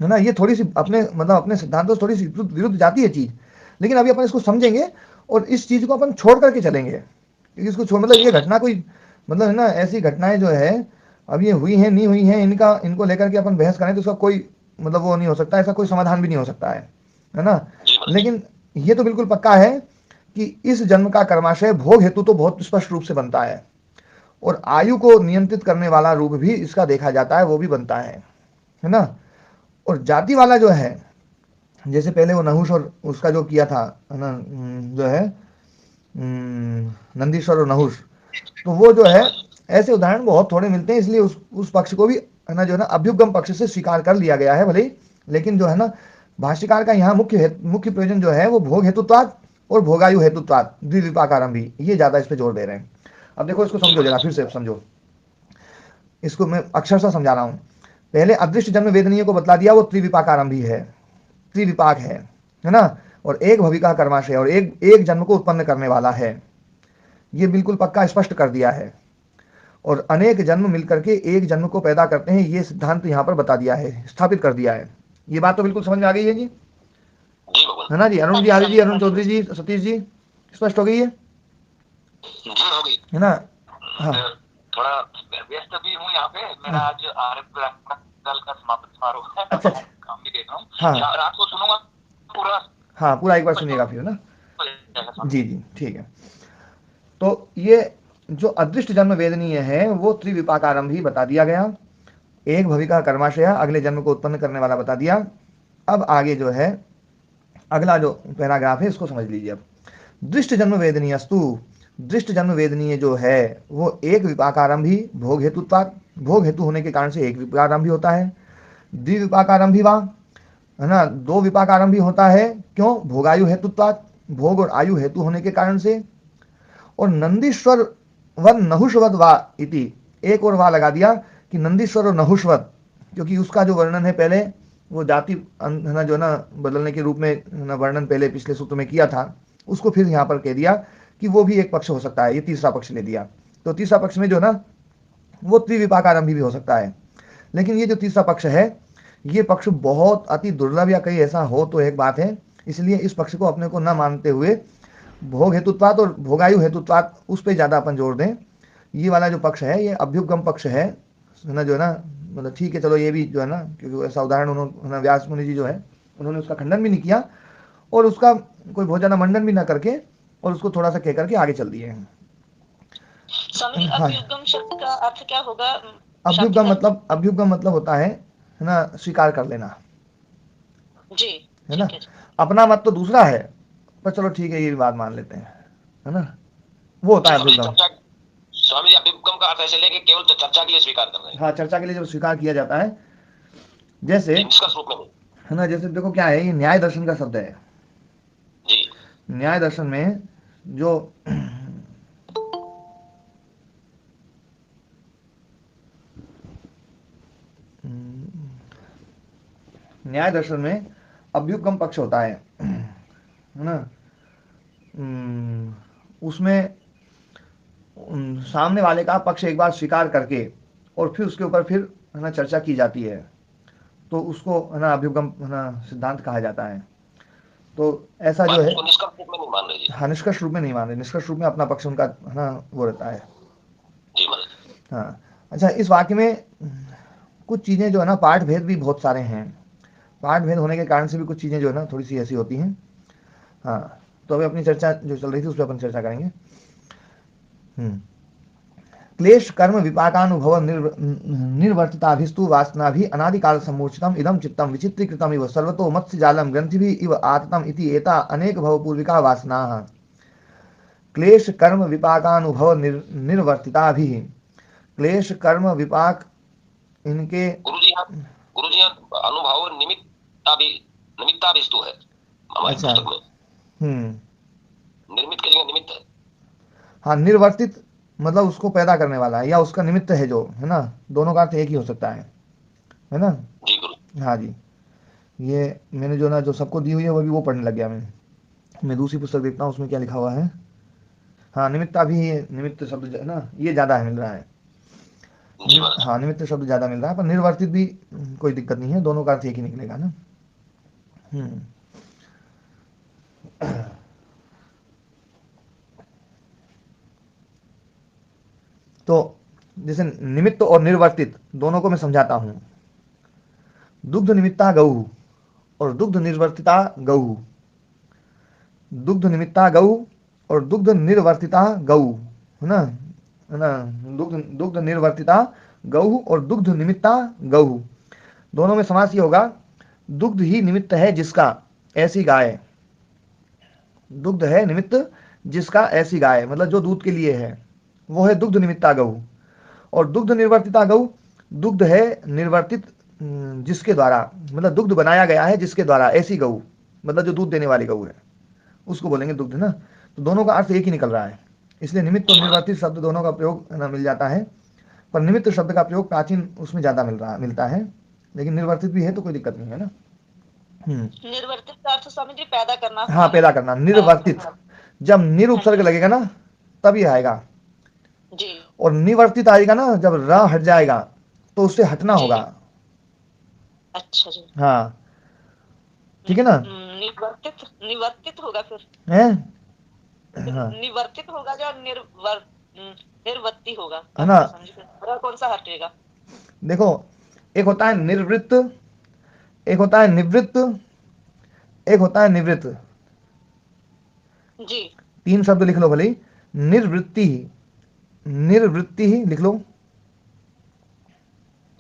ना। ये थोड़ी सी अपने मतलब अपने सिद्धांतों से थोड़ी सी विरुद्ध जाती है चीज, लेकिन अभी अपन इसको समझेंगे और इस चीज को अपन छोड़ करके चलेंगे, क्योंकि इसको छोड़ मतलब ये घटना कोई मतलब है ना, ऐसी घटनाएं जो है अब ये हुई हैं नहीं हुई हैं, इनको लेकर के अपन बहस करें तो उसका कोई मतलब वो नहीं हो सकता, ऐसा कोई समाधान भी नहीं हो सकता है ना। लेकिन ये तो बिल्कुल पक्का है कि इस जन्म का कर्माशय भोग हेतु तो बहुत स्पष्ट रूप से बनता है, और आयु को नियंत्रित करने वाला रूप भी इसका देखा जाता है, वो भी बनता है ना। और जाति वाला जो है, जैसे पहले वो नहुष और उसका जो किया था ना, जो है नंदीश्वर और नहुष, तो वो जो है ऐसे उदाहरण बहुत थोड़े मिलते हैं, इसलिए उस पक्ष को भी है ना जो है ना अभ्युगम पक्ष से स्वीकार कर लिया गया है भले ही, लेकिन जो है ना भाष्यकार का यहाँ मुख्य प्रयोजन जो है वो भोग हेतुत्वाद और भोगायु हेतुत्वाद द्विविपाकारंभी, ये ज्यादा इस पे जोर दे रहे हैं। अब देखो इसको समझो जरा, फिर से समझो इसको, मैं अक्षरशः समझा रहा हूँ। पहले अदृष्ट जन्म वेदनीय को बतला दिया, वो त्रिविपाकारंभी है, त्रिविपाक है ना, और एक भविका कर्माशय, और एक जन्म को उत्पन्न करने वाला है, ये बिल्कुल पक्का स्पष्ट कर दिया है। और अनेक जन्म मिलकर के एक जन्म को पैदा करते हैं, ये सिद्धांत यहाँ पर बता दिया है, स्थापित कर दिया है। ये बात तो बिल्कुल समझ में आ गई है जी, है ना जी। अरुण जी, आदि जी, अरुण चौधरी जी, सतीश जी, स्पष्ट हो गई है ना। हाँ, थोड़ा व्यस्त भी हूँ यहाँ पे, मेरा आज आरएफ साल का समापन समारोह है। अच्छा, काम भी देख रहा हूँ। हाँ, रात को सुनूंगा पूरा। हाँ, पूरा एक बार सुनिएगा फिर ना। जी जी, ठीक है। तो ये जो अदृष्ट जन्म वेदनीय है वो त्रिविपाकारंभी बता दिया गया, एक भविका कर्माशय अगले जन्म को उत्पन्न करने वाला बता दिया। अब आगे जो है अगला जो पैराग्राफ है इसको समझ लीजिए। अब दृष्ट जन्म वेदनीयस्तु, दृष्ट जन्म वेदनीय जो है वो एक विपाकारंभी भोग हेतुत्वाद, भोग हेतु होने के कारण से एक विपाकारंभी होता है। द्विविपाकारंभी वा, है ना, दो विपाकारंभी होता है, क्यों? भोगायु हेतुत्वाद, भोग और आयु हेतु होने के कारण से। और नंदीश्वर व नहुषवद वा इति, एक और वा लगा दिया कि नंदीश्वर और नहुषवद, क्योंकि उसका जो वर्णन है पहले वो जाति है ना जो ना बदलने के रूप में ना वर्णन पहले पिछले सूत्र में किया था, उसको फिर यहाँ पर कह दिया कि वो भी एक पक्ष हो सकता है। ये तीसरा पक्ष ले दिया। तो तीसरा पक्ष में जो ना वो त्रिविपाकारंभी भी हो सकता है। लेकिन ये जो तीसरा पक्ष है, ये पक्ष बहुत अति दुर्लभ या कहीं ऐसा हो तो एक बात है, इसलिए इस पक्ष को अपने को न मानते हुए भोग हेतुत्वात और भोगायु हेतुत्वात उस पर ज़्यादा अपन जोड़ दें। ये वाला जो पक्ष है ये अभ्युपगम पक्ष है ना, जो है ना, मतलब ठीक है चलो ये भी जो है ना, क्योंकि ऐसा उदाहरण उन्होंने व्यास मुनि जी जो है उन्होंने उसका खंडन भी नहीं किया और उसका कोई बहुत ज़्यादा मंडन भी ना करके और उसको थोड़ा सा कह करके आगे चल दिए हैं। स्वामी जी, हाँ, अभ्युगम शब्द का अर्थ क्या होगा? अभ्युपगम मतलब होता है ना, स्वीकार कर लेना, जी, है ना। ठीक है। अपना मत तो दूसरा है, पर चलो ठीक है ये भी बात मान लेते हैं, है ना, वो होता है अभ्युपगम। स्वामी जी, अभ्युपगम का अर्थ ऐसे लेके केवल तो चर्चा के लिए स्वीकार कर रहे हैं। हाँ, चर्चा के लिए जब स्वीकार किया जाता है, जैसे निष्कर्ष रूप में, है ना, जैसे देखो क्या है, ये न्याय दर्शन का शब्द है। जी, न्याय दर्शन में जो न्याय दर्शन में अभ्युपगम पक्ष होता है ना, उसमें सामने वाले का पक्ष एक बार स्वीकार करके और फिर उसके ऊपर फिर है ना चर्चा की जाती है, तो उसको है ना अभ्युपगम है ना सिद्धांत कहा जाता है। तो ऐसा जो है, निष्कर्ष रूप में नहीं मान रहे जी। हाँ, निष्कर्ष रूप में नहीं मान रहे, निष्कर्ष रूप में अपना पक्ष उनका है ना वो रहता है। जी महाराज। हाँ, अच्छा, इस वाक्य में कुछ चीज़ें जो है ना, पाठ भेद भी बहुत सारे हैं, पाठ भेद होने के कारण से भी कुछ चीज़ें जो है ना थोड़ी सी ऐसी होती हैं। हाँ, तो अभी अपनी चर्चा जो चल रही थी उस पर अपन चर्चा करेंगे। क्लेश कर्म विपाकानुभव निर्वर्तिताभिस्तु वासना भी अनादिकाल सम्मूर्छितम इदम चित्तम विचित्रीकृतम इव सर्वतो मत्स्य जालम ग्रंथि इव आततम इति एता अनेक भवपूर्विका वासना। क्लेश कर्म विपाकानुभव निर्वर्तिताभि, क्लेश कर्म विपाक इनके गुरुजी अनुभव निमित्ताभिस्तु है हमारी पुस्तक में। निर्मित के जगह निमित्त है। हाँ, निर्वर्तित मतलब उसको पैदा करने वाला है या उसका निमित्त है जो है ना, दोनों का अर्थ एक ही हो सकता है ना। जी गुरु। हाँ जी, ये मैंने जो ना जो सबको दी हुई है वो भी वो पढ़ने लग गया मैं दूसरी पुस्तक देखता हूँ उसमें क्या लिखा हुआ है। हाँ, निमित्ता भी, निमित्त शब्द है ना ये ज़्यादा मिल रहा है। हाँ, निमित्त शब्द ज़्यादा मिल रहा है, पर निर्वर्तित भी कोई दिक्कत नहीं है, दोनों का अर्थ एक ही निकलेगा ना। तो जैसे निमित्त और निर्वर्तित दोनों को मैं समझाता हूं। दुग्ध निमित्ता गऊ और दुग्ध निर्वर्तिता गऊ, दुग्ध निमित्ता गऊ और दुग्ध निर्वर्तिता गऊ, है ना, दुग्ध निर्वर्तिता गऊ और दुग्ध निमित्ता गऊ, दोनों में समास ये होगा, दुग्ध ही निमित्त है जिसका ऐसी गाय, दुग्ध है निमित्त जिसका ऐसी गाय, मतलब जो दूध के लिए है वो है दुग्ध निमित्ता गऊ, और दुग्ध निर्वर्तिता गऊ, दुग्ध है निर्वर्तित जिसके द्वारा, मतलब दुग्ध बनाया गया है जिसके द्वारा, ऐसी गऊ मतलब जो दूध देने वाली गऊ है उसको बोलेंगे दुग्ध ना। तो दोनों का अर्थ एक ही निकल रहा है, इसलिए निमित्त और निर्वर्तित शब्द दोनों का प्रयोग ना मिल जाता है, पर निमित्त शब्द का प्रयोग प्राचीन उसमें ज्यादा मिलता है, लेकिन निर्वर्तित भी है तो कोई दिक्कत नहीं है ना। निर्वर्तित का अर्थ स्वामी जी पैदा करना। हाँ, पैदा करना। निर्वर्तित जब निरुपसर्ग लगेगा ना तभी आएगा जी, और निवर्तित आएगा ना जब र हट जाएगा तो उससे हटना होगा। अच्छा जी, हाँ, ठीक है ना। निवर्तित होगा फिर है, हाँ, निवर्तित होगा जो निर्वर्ती होगा है ना। कौन सा हटेगा? देखो, एक होता है निर्वृत्त, एक होता है निवृत्त, एक होता है निवृत्त। जी, 3 शब्द लिख लो भले। निर्वृत्ति, निर्वृत्ति ही लिख लो।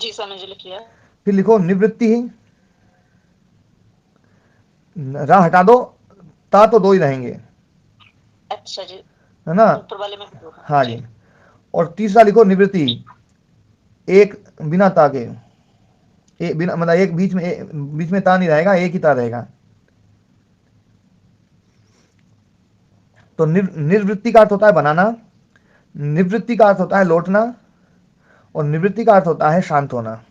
जी स्वामी जी लिख लिया। फिर लिखो निवृत्ति ही, रा हटा दो, ता तो 2 ही रहेंगे। अच्छा जी, है ना। ऊपर वाले में हाँ जी, और तीसरा लिखो निवृत्ति, एक बिना ता के, एक बिना मतलब एक बीच में ता नहीं रहेगा, एक ही ता रहेगा। तो निर्वृत्ति का अर्थ होता है बनाना, निवृत्ति का अर्थ होता है लौटना, और निवृत्ति का अर्थ होता है शांत होना।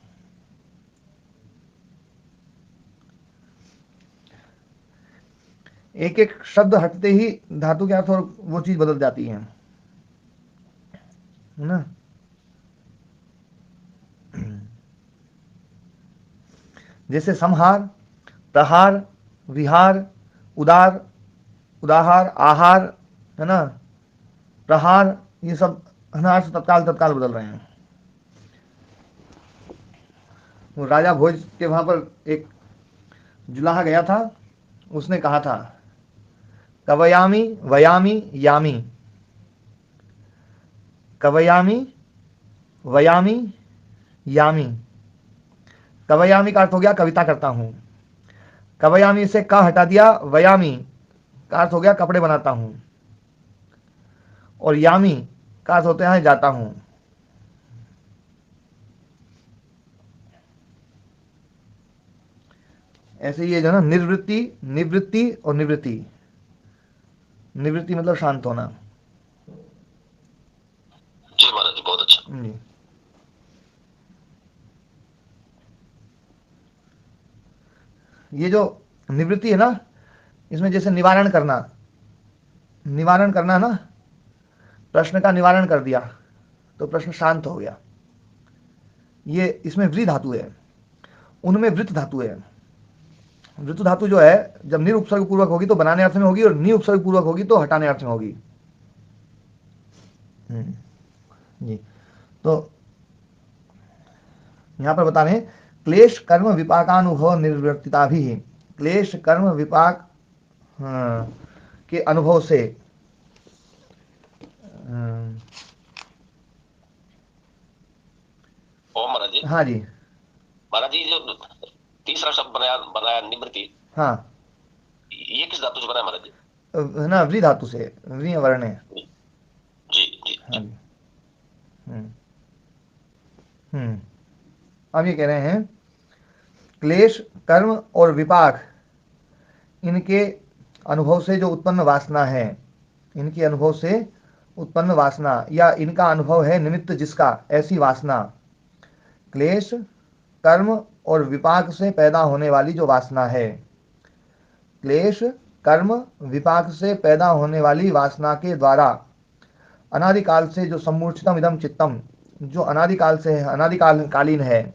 एक एक शब्द हटते ही धातु के अर्थ और वो चीज बदल जाती है ना। जैसे संहार, प्रहार, विहार, उदार, उदाहार, आहार, है ना, प्रहार, ये सब है ना अर्थ तत्काल तत्काल बदल रहे हैं। वो राजा भोज के वहां पर एक जुलाहा गया था, उसने कहा था कवयामी वयामी यामी, कवयामी वयामी यामी। कवयामी का अर्थ हो गया कविता करता हूं, कवयामी से क हटा दिया, वयामी का अर्थ हो गया कपड़े बनाता हूं, और यामी का अर्थ होता है जाता हूं। ऐसे ये जो ना निर्वृत्ति, निवृत्ति और निवृत्ति। निवृत्ति मतलब शांत होना। जी महाराज जी, बहुत अच्छा। जी। ये जो निवृत्ति है ना, इसमें जैसे निवारण करना, निवारण करना ना, प्रश्न का निवारण कर दिया तो प्रश्न शांत हो गया। ये इसमें व्री धातु है, उनमें वृत्त धातु है। वृत्त धातु जो है जब निरुपसर्ग पूर्वक होगी तो बनाने अर्थ में होगी, और निउपसर्ग पूर्वक होगी तो हटाने अर्थ में होगी। जी। तो यहां पर बता रहे हैं क्लेश कर्म विपाकानुभव निर्वर्तिता भी, क्लेश कर्म विपाक के अनुभव से ओम महाराज जी। हाँ जी महाराज जी, जो तीसरा शब्द बनाया बनाया निवृत्ति, हाँ, ये किस धातु से बनाया महाराज जी? है ना, व्री धातु से, व्री वर्ण है। जी जी। हाँ जी। अब ये कह रहे हैं क्लेश कर्म और विपाक, इनके अनुभव से जो उत्पन्न वासना है, इनके अनुभव से उत्पन्न वासना, या इनका अनुभव है निमित्त जिसका, ऐसी वासना। क्लेश कर्म और विपाक से पैदा होने वाली जो वासना है, क्लेश कर्म विपाक से पैदा होने वाली वासना के द्वारा अनादिकाल से जो सम्मूर्छितम इदम चित्तम, जो अनादिकाल से है, अनादिकालीन है,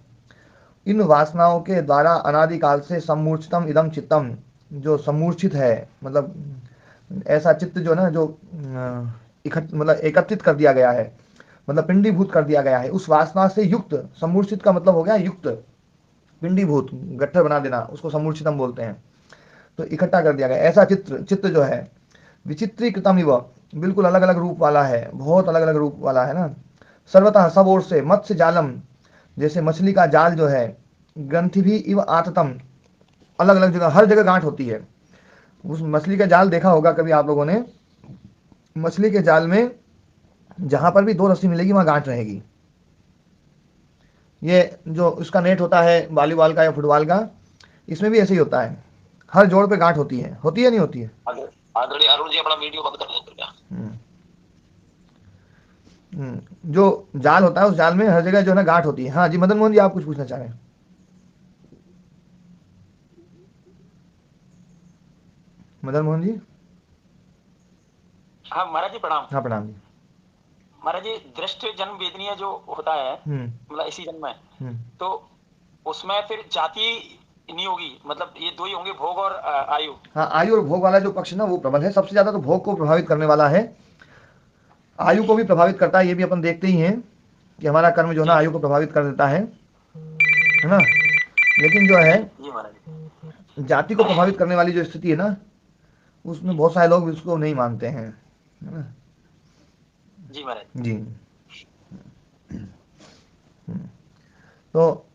इन वासनाओं के द्वारा अनादिकाल से सम्मूर्छितम इदम चित्तम, जो सम्मूर्छित है, मतलब ऐसा चित्त जो ना, जो मतलब एकत्रित कर दिया गया है, मतलब पिंडीभूत कर दिया गया है, उस वासना से युक्त। सम्मूर्छित का मतलब हो गया युक्त, पिंडीभूत, गट्ठर बना देना, उसको सम्मूर्छितम बोलते हैं। तो इकट्ठा कर दिया गया ऐसा चित्त जो है, विचित्रीकृतम इव, बिल्कुल अलग अलग रूप वाला है, बहुत अलग अलग रूप वाला है ना। सर्वतः सब ओर से, मत्स्य जालम, जैसे मछली का जाल जो है, ग्रंथि भी इव आततम, अलग अलग जगह, हर जगह गांठ होती है। उस मछली का जाल देखा होगा कभी आप लोगों ने, मछली के जाल में जहां पर भी 2 रस्सी मिलेगी वहां गांठ रहेगी। ये जो उसका नेट होता है वॉलीबॉल का या फुटबॉल का, इसमें भी ऐसे ही होता है, हर जोड़ पे गांठ होती है नहीं होती है? आदरणीय अरुण जी, अपना वीडियो बंद कर दें कृपया। जो जाल होता है उस जाल में हर जगह जो है ना गांठ होती है। हाँ जी, मदन मोहन जी, आप कुछ पूछना चाह रहे हैं? मदन मोहन जी। हाँ महाराज जी प्रणाम। हाँ प्रणाम जी। महाराज जी, दृष्ट जन्म वेदनीय जो होता है, मतलब इसी जन्म में, तो उसमें फिर जाति नहीं होगी, मतलब ये 2 ही होंगे, भोग और आयु। हाँ, आयु और भोग वाला जो पक्ष ना वो प्रबल है, सबसे ज्यादा तो भोग को प्रभावित करने वाला है, आयु को भी प्रभावित करता है। ये भी अपन देखते ही हैं कि हमारा कर्म जो है ना आयु को प्रभावित कर देता है ना। लेकिन जो है जाति को प्रभावित करने वाली जो स्थिति है ना, उसमें बहुत सारे लोग उसको नहीं मानते हैं, है ना। जी महाराज जी। तो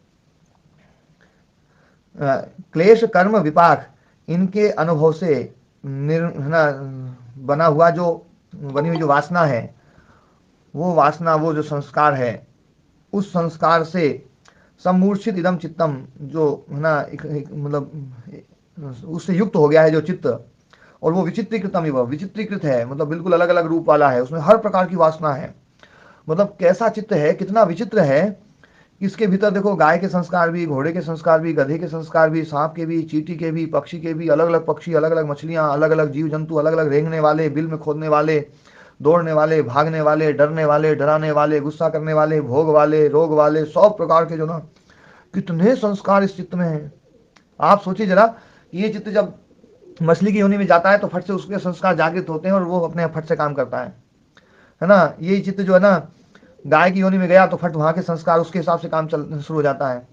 क्लेश कर्म विपाक, इनके अनुभव से बना हुआ जो, बनी हुई जो वासना है, वो वासना, वो जो संस्कार है, उस संस्कार से सम्मूर्छित इदम चित्तम, जो है ना मतलब उससे युक्त हो गया है जो चित्त, और वो विचित्रीकृतम, वो विचित्रीकृत है, मतलब बिल्कुल अलग अलग रूप वाला है, उसमें हर प्रकार की वासना है। मतलब कैसा चित्त है, कितना विचित्र है। इसके भीतर देखो, गाय के संस्कार भी, घोड़े के संस्कार भी, गधे के संस्कार भी, सांप के भी, चींटी के भी, पक्षी के भी, अलग अलग पक्षी, अलग अलग मछलियां, अलग अलग जीव जंतु, अलग अलग रेंगने वाले, बिल में खोदने वाले, दौड़ने वाले, भागने वाले, डरने वाले, डराने वाले, गुस्सा करने वाले, भोग वाले, रोग वाले, 100 प्रकार के जो ना, कितने संस्कार इस चित्त में हैं। आप सोचिए जरा, ये चित्त जब मछली की योनि में जाता है तो फट से उसके संस्कार जागृत होते हैं और वो अपने फट से काम करता है ना। यही चित्त जो है ना गाय की योनि में गया तो फट वहां के संस्कार उसके हिसाब से काम चल शुरू हो जाता है।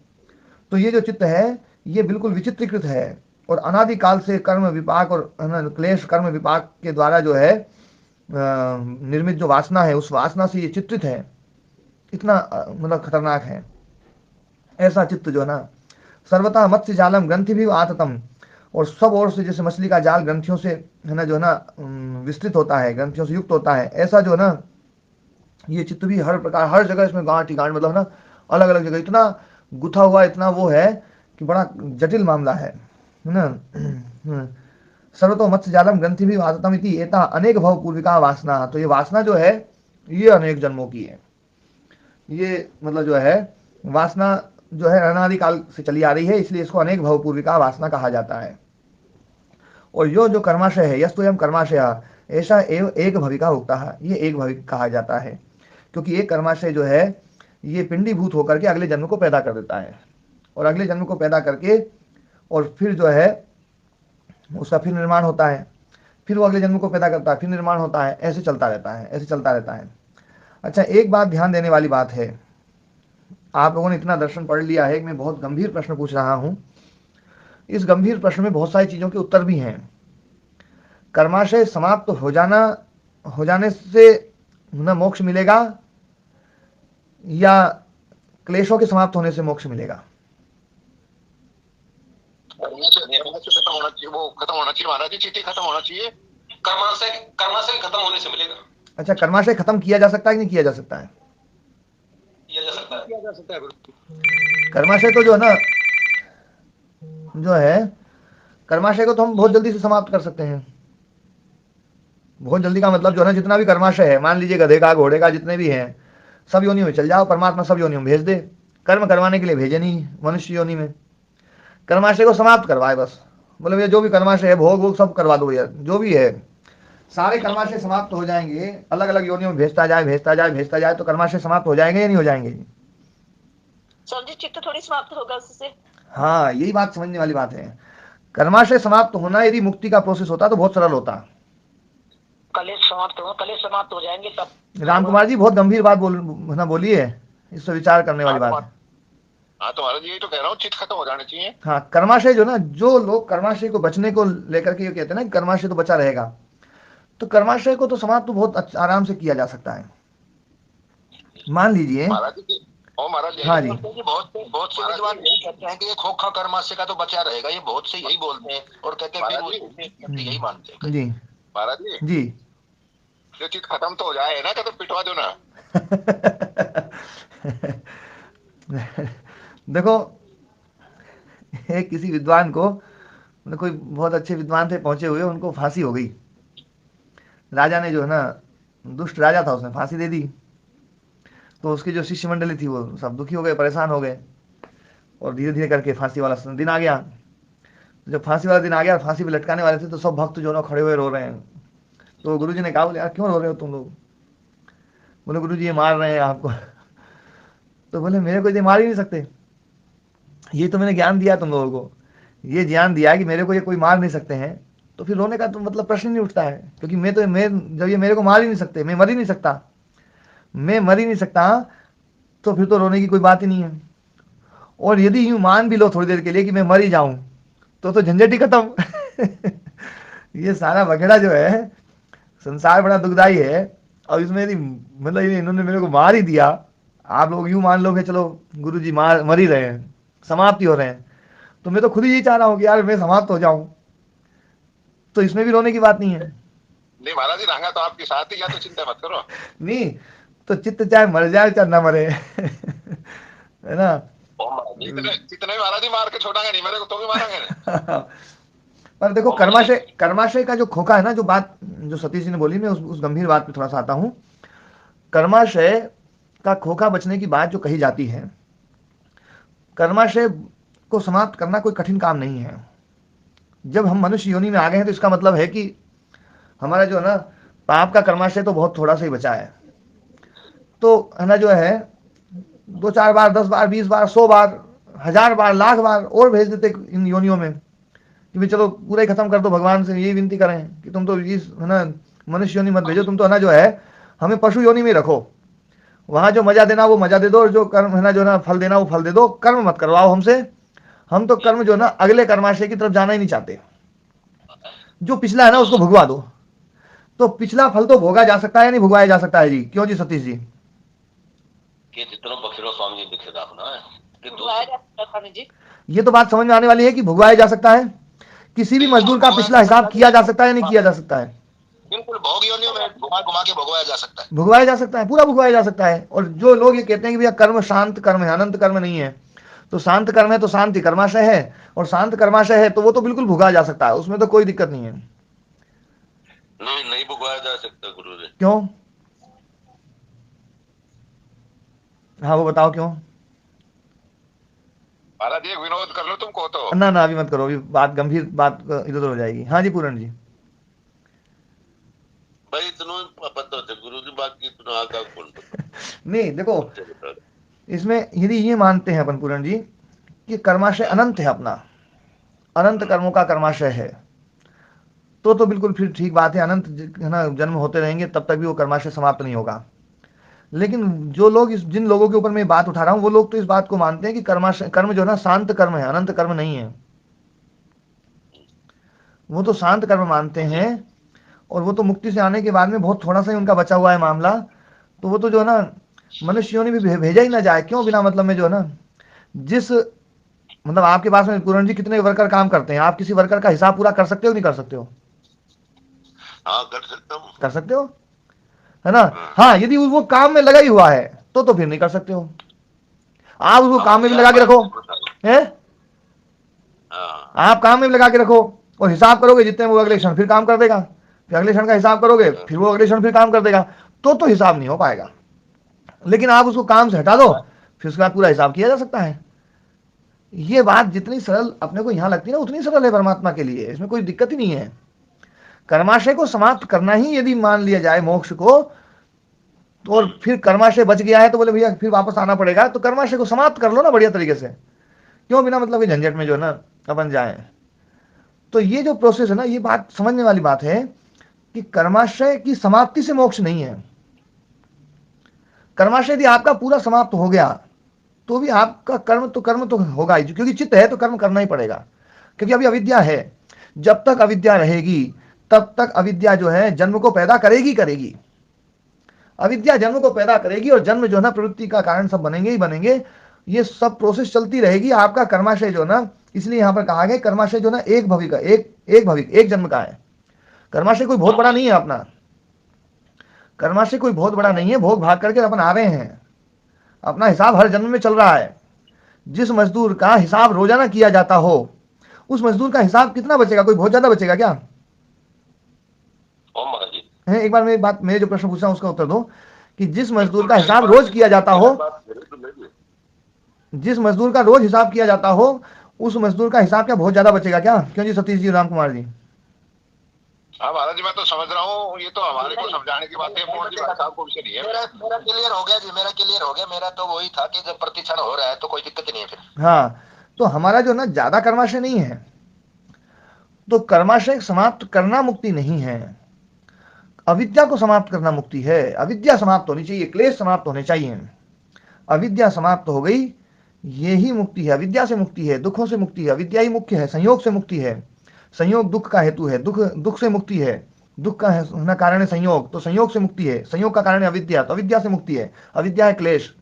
तो ये जो चित्त है ये बिल्कुल विचित्रीकृत है और अनादिकाल से कर्म विपाक और क्लेश कर्म विपाक के द्वारा जो है निर्मित जो वासना है, उस वासना से ये चित्रित है। इतना मतलब खतरनाक है ऐसा चित्त जो है ना। सर्वथा मत्स्य जालम ग्रंथि भी आततम, और सब ओर से जैसे मछली का जाल ग्रंथियों से है ना जो है ना विस्तृत होता है, ग्रंथियों से युक्त होता है, ऐसा जो है ना ये चित्त भी हर प्रकार हर जगह इसमें गांठ ही गांठ मतलब ना अलग अलग जगह इतना गुथा हुआ, इतना वो है कि बड़ा जटिल मामला है ना। सर्वतो मत्स्य जालम ग्रंथि भी आततम इति एता अनेक भव पूर्विका वासना। तो ये वासना जो है ये अनेक जन्मों की है। ये मतलब जो है वासना जो है अनादिकाल से चली आ रही है, इसलिए इसको अनेक भवपूर्विका वासना कहा जाता है। और यो जो कर्माशय है यस्तु एवं कर्माशय ऐसा एवं एक भविका होता है, ये एक भविक कहा जाता है क्योंकि एक कर्माशय जो है ये पिंडीभूत होकर के अगले जन्म को पैदा कर देता है और अगले जन्म को पैदा करके और फिर जो है उसका फिर निर्माण होता है, फिर वो अगले जन्म को पैदा करता है, फिर निर्माण होता है, ऐसे चलता रहता है, ऐसे चलता रहता है। अच्छा, एक बात ध्यान देने वाली बात है, आप लोगों ने इतना दर्शन पढ़ लिया है कि मैं बहुत गंभीर प्रश्न पूछ रहा हूं। इस गंभीर प्रश्न में बहुत सारी चीजों के उत्तर भी हैं। कर्माशय समाप्त हो जाने से न मोक्ष मिलेगा या क्लेशों के समाप्त होने से मोक्ष मिलेगा? खत्म होना चाहिए, वो खत्म होना चाहिए महाराज जी, चिट्ठी खत्म होना चाहिए। कर्माशय खत्म होने से मिलेगा। अच्छा, कर्माशय खत्म किया जा सकता है कि नहीं किया जा सकता है? किया जा सकता है। कर्माशय तो जो है ना जो है कर्माशय को तो हम बहुत जल्दी से समाप्त कर सकते हैं। बहुत जल्दी का मतलब जो है ना जितना भी कर्माशय है, मान लीजिए गधे का घोड़े का जितने भी हैं सब योनियों में चल जाओ, परमात्मा सब योनियों में भेज दे। कर्म करवाने के लिए भेजे नहीं मनुष्य योनि में, कर्माशय को समाप्त करवाए बस। बोले भैया जो भी कर्माशय है भोग वोग सब करवा दो भैया, जो भी है सारे कर्माशय समाप्त हो जाएंगे, अलग अलग योनियों में भेजता जाए तो कर्माशय समाप्त हो जाएंगे या नहीं हो जाएंगे? सर जी चित्त थोड़ी समाप्त होगा उससे। हाँ, यही बात समझने वाली बात है। कर्माशय समाप्त होना यदि मुक्ति का प्रोसेस होता तो बहुत सरल होता। कलेश समाप्त हो जाएंगे तब। राम कुमार जी बहुत गंभीर बात बोलिए, इस पर विचार करने वाली बात है। हाँ तो महाराज यही तो कह रहा हूँ, चित्त खत्म हो जानी चाहिए। हाँ, कर्माशय जो ना, जो लोग कर्माशय को बचने को लेकर के ये कहते हैं ना कि कर्माशय तो बचा रहेगा, तो कर्माशय को तो समाप्त तो बहुत आराम से किया जा सकता है। मान लीजिए महाराज जी, हाँ जी, बहुत से विद्वान यही कहते हैं कि ये खोखा कर्माशय का तो बचा रहेगा, ये बहुत से यही बोलते हैं और कहते हैं फिर यही मानते हैं जी। महाराज जी जो चित्त खत्म तो हो जाए ना, तो पिटवा दो ना। देखो, एक किसी विद्वान को, कोई बहुत अच्छे विद्वान थे पहुंचे हुए, उनको फांसी हो गई। राजा ने जो है ना, दुष्ट राजा था, उसने फांसी दे दी। तो उसकी जो शिष्य मंडली थी वो सब दुखी हो गए, परेशान हो गए और धीरे धीरे करके फांसी वाला दिन आ गया। जब फांसी वाला दिन आ गया, फांसी पे लटकाने वाले थे, तो सब भक्त जो ना खड़े हुए रो रहे हैं। तो गुरुजी ने कहा, बोले यार क्यों रो रहे हो तुम लोग? बोले गुरुजी ये मार रहे हैं आपको। तो बोले मेरे को ये मार ही नहीं सकते, ये तो मैंने ज्ञान दिया तुम लोगों को, ये ज्ञान दिया कि मेरे को ये कोई मार नहीं सकते हैं, तो फिर रोने का तो मतलब प्रश्न नहीं उठता है, क्योंकि मैं जब ये मेरे को मार ही नहीं सकते, मैं मर ही नहीं सकता, तो फिर तो रोने की कोई बात ही नहीं है। और यदि यूं मान भी लो थोड़ी देर के लिए कि मैं मर ही जाऊं, तो झंझट ही खत्म। ये सारा बखेड़ा जो है, संसार बड़ा दुखदाई है, और इसमें यदि मतलब इन्होंने मेरे को मार ही दिया, आप लोग यूं मान लो कि चलो गुरुजी मर ही रहे हैं, समाप्ति हो रहे हैं, तो मैं तो खुद ही यही चाह रहा हूं कि यार मैं समाप्त हो जाऊं, तो इसमें भी रोने की बात नहीं है। नहीं महाराज जी, रहूंगा तो आपके साथ ही, या तो चिंता मत करो। नहीं तो चित्त चाहे मर जाए चाहे ना मरे, है ना। जितने महाराज जी मार के छोड़ांगे नहीं, मेरे को तो भी मारेंगे। पर देखो, कर्माशय का जो खोखा है ना, जो बात जो सतीश जी ने बोली, मैं उस गंभीर बात पे थोड़ा सा आता हूं। कर्माशय का खोखा बचने की बात जो कही जाती है, कर्माशय को समाप्त करना कोई कठिन काम नहीं है। जब हम मनुष्य योनि में आ गए हैं तो इसका मतलब है कि हमारा जो है ना पाप का कर्माशय तो बहुत थोड़ा सा ही बचा है। तो है ना जो है 2-4 बार, 10 बार, 20 बार, 100 बार 1000 बार, लाख बार और भेज देते इन योनियों में कि भाई चलो पूरा ही खत्म कर दो, भगवान से यही विनती करें कि तुम तो इस है ना मनुष्य योनि मत भेजो, तुम तो है ना जो है हमें पशु योनि में रखो, वहां जो मजा देना वो मजा दे दो, और जो कर्म है ना जो ना फल देना वो फल दे दो, कर्म मत करवाओ हमसे, हम तो कर्म जो ना अगले कर्माशय की तरफ जाना ही नहीं चाहते, जो पिछला है ना उसको भुगवा दो। तो पिछला फल तो भोगा जा सकता है, नहीं भुगवाया जा सकता है जी, क्यों जी सतीश जी? ये तो बात समझ में आने वाली है कि भुगवाया जा सकता है, किसी भी मजदूर का पिछला हिसाब किया जा सकता है, नहीं किया जा सकता है? बिल्कुल, भोग योनियों में घुमा घुमा के भुगवाया जा सकता है, भुगवाया जा सकता है, पूरा भुगवाया जा सकता है। और जो लोग ये कहते हैं कि भैया कर्म शांत कर्म है, अनंत कर्म नहीं है, तो शांत कर्म है तो शांति कर्माशय है, और शांत कर्माशय है तो वो तो बिल्कुल भुगवाया जा सकता है, उसमें तो कोई दिक्कत नहीं है। नहीं भुगवाया जा सकता गुरुजी। क्यों? हाँ वो बताओ क्यों? महाराज एक विनोद कर लो तुमको तो। ना ना अभी मत करो, अभी बात गंभीर बात इधर उधर हो जाएगी। हाँ जी पूरण जी। भाई इतना पता होता गुरुजी, बाकी इतना आगा कौन नहीं देखो, इसमें यदि ये मानते हैं अपन पूरण जी कि कर्माशय अनंत है, अपना अनंत कर्मों का कर्माशय है, तो बिल्कुल फिर ठीक बात है, अनंत है ना जन्म होते रहेंगे तब तक भी वो कर्माशय समाप्त नहीं होगा। लेकिन जो लोग जिन लोगों के ऊपर मैं बात उठा रहा हूं वो लोग तो इस बात को मानते हैं कि कर्माशय कर्म जो है ना शांत कर्म है, अनंत कर्म नहीं है, वो तो शांत कर्म मानते हैं, और वो तो मुक्ति से आने के बाद में बहुत थोड़ा सा ही उनका बचा हुआ है मामला, तो वो तो जो है ना मनुष्यों ने भी भेजा ही ना जाए, क्यों बिना मतलब में जो है ना, जिस मतलब आपके पास में पूरण जी कितने वर्कर काम करते हैं, आप किसी वर्कर का हिसाब पूरा कर सकते हो नहीं कर सकते हो? हाँ कर सकता हूँ। कर सकते हो है ना? हाँ यदि वो काम में लगा ही हुआ है तो फिर नहीं कर सकते हो, आप उसको काम में भी लगा के रखो है, आप काम में भी लगा के रखो और हिसाब करोगे जितने वो अगले क्षण फिर काम कर देगा, फिर अगले क्षण का हिसाब करोगे फिर वो अगले क्षण फिर काम कर देगा, तो हिसाब नहीं हो पाएगा। लेकिन आप उसको काम से हटा दो फिर उसके बाद पूरा हिसाब किया जा सकता है। ये बात जितनी सरल अपने को यहां लगती है ना उतनी सरल है परमात्मा के लिए, इसमें कोई दिक्कत ही नहीं है। कर्माशय को समाप्त करना ही यदि मान लिया जाए मोक्ष को, तो और फिर कर्माशय बच गया है तो बोले भैया फिर वापस आना पड़ेगा, तो कर्माशय को समाप्त कर लो ना बढ़िया तरीके से, क्यों बिना मतलब कि झंझट में जो है ना अपन जाए। तो ये जो प्रोसेस है ना, ये बात समझने वाली बात है कि कर्माशय की समाप्ति से मोक्ष नहीं है। कर्माशय यदि आपका पूरा समाप्त हो गया तो भी आपका कर्म तो होगा ही, क्योंकि चित्त है तो कर्म करना ही पड़ेगा, क्योंकि अभी अविद्या है। जब तक अविद्या रहेगी तब तक अविद्या जो है जन्म को पैदा करेगी, अविद्या जन्म को पैदा करेगी, और जन्म जो है ना प्रवृत्ति का कारण सब बनेंगे ही बनेंगे, ये सब प्रोसेस चलती रहेगी। आपका कर्माशय जो ना, इसलिए यहां पर कहा गया कर्माशय जो ना एक भविक एक जन्म का है, कर्माशय कोई बहुत बड़ा नहीं है अपना, कर्माशय कोई बहुत बड़ा नहीं है, भोग भाग करके अपन आ रहे हैं, अपना हिसाब हर जन्म में चल रहा है। जिस मजदूर का हिसाब रोजाना किया जाता हो उस मजदूर का हिसाब कितना बचेगा? कोई बहुत ज्यादा बचेगा क्या? एक बार मेरे जो प्रश्न पूछ रहा हूं उसका उत्तर दो कि जिस मजदूर का हिसाब रोज किया जाता हो, जिस मजदूर का रोज हिसाब किया जाता हो उस मजदूर का हिसाब क्या बहुत ज्यादा बचेगा क्या? क्यों जी सतीश जी, राम कुमार जी? हाँ महाराज जी मैं तो समझ रहा हूँ, ये तो हमारे को समझाने की बात है, को विषय नहीं है। मेरा क्लियर हो गया जी, मेरा क्लियर हो गया, मेरा तो वही था कि जब प्रतिक्षण हो रहा है तो कोई दिक्कत नहीं है फिर। हाँ तो हमारा जो ना ज्यादा कर्माशय नहीं है, तो कर्माशय समाप्त करना मुक्ति नहीं है, अविद्या को समाप्त करना मुक्ति है। अविद्या समाप्त होनी चाहिए, क्लेश समाप्त होने चाहिए, अविद्या समाप्त हो गई यही मुक्ति है, अविद्या से मुक्ति है, दुखों से मुक्ति है, अविद्या ही मुख्य है, संयोग से मुक्ति है, संयोग दुख का हेतु है, दुख से मुक्ति है, दुख का है कारण है संयोग, तो संयोग से मुक्ति है, संयोग का कारण है अविद्या, तो अविद्या से मुक्ति है, अविद्या है क्लेश,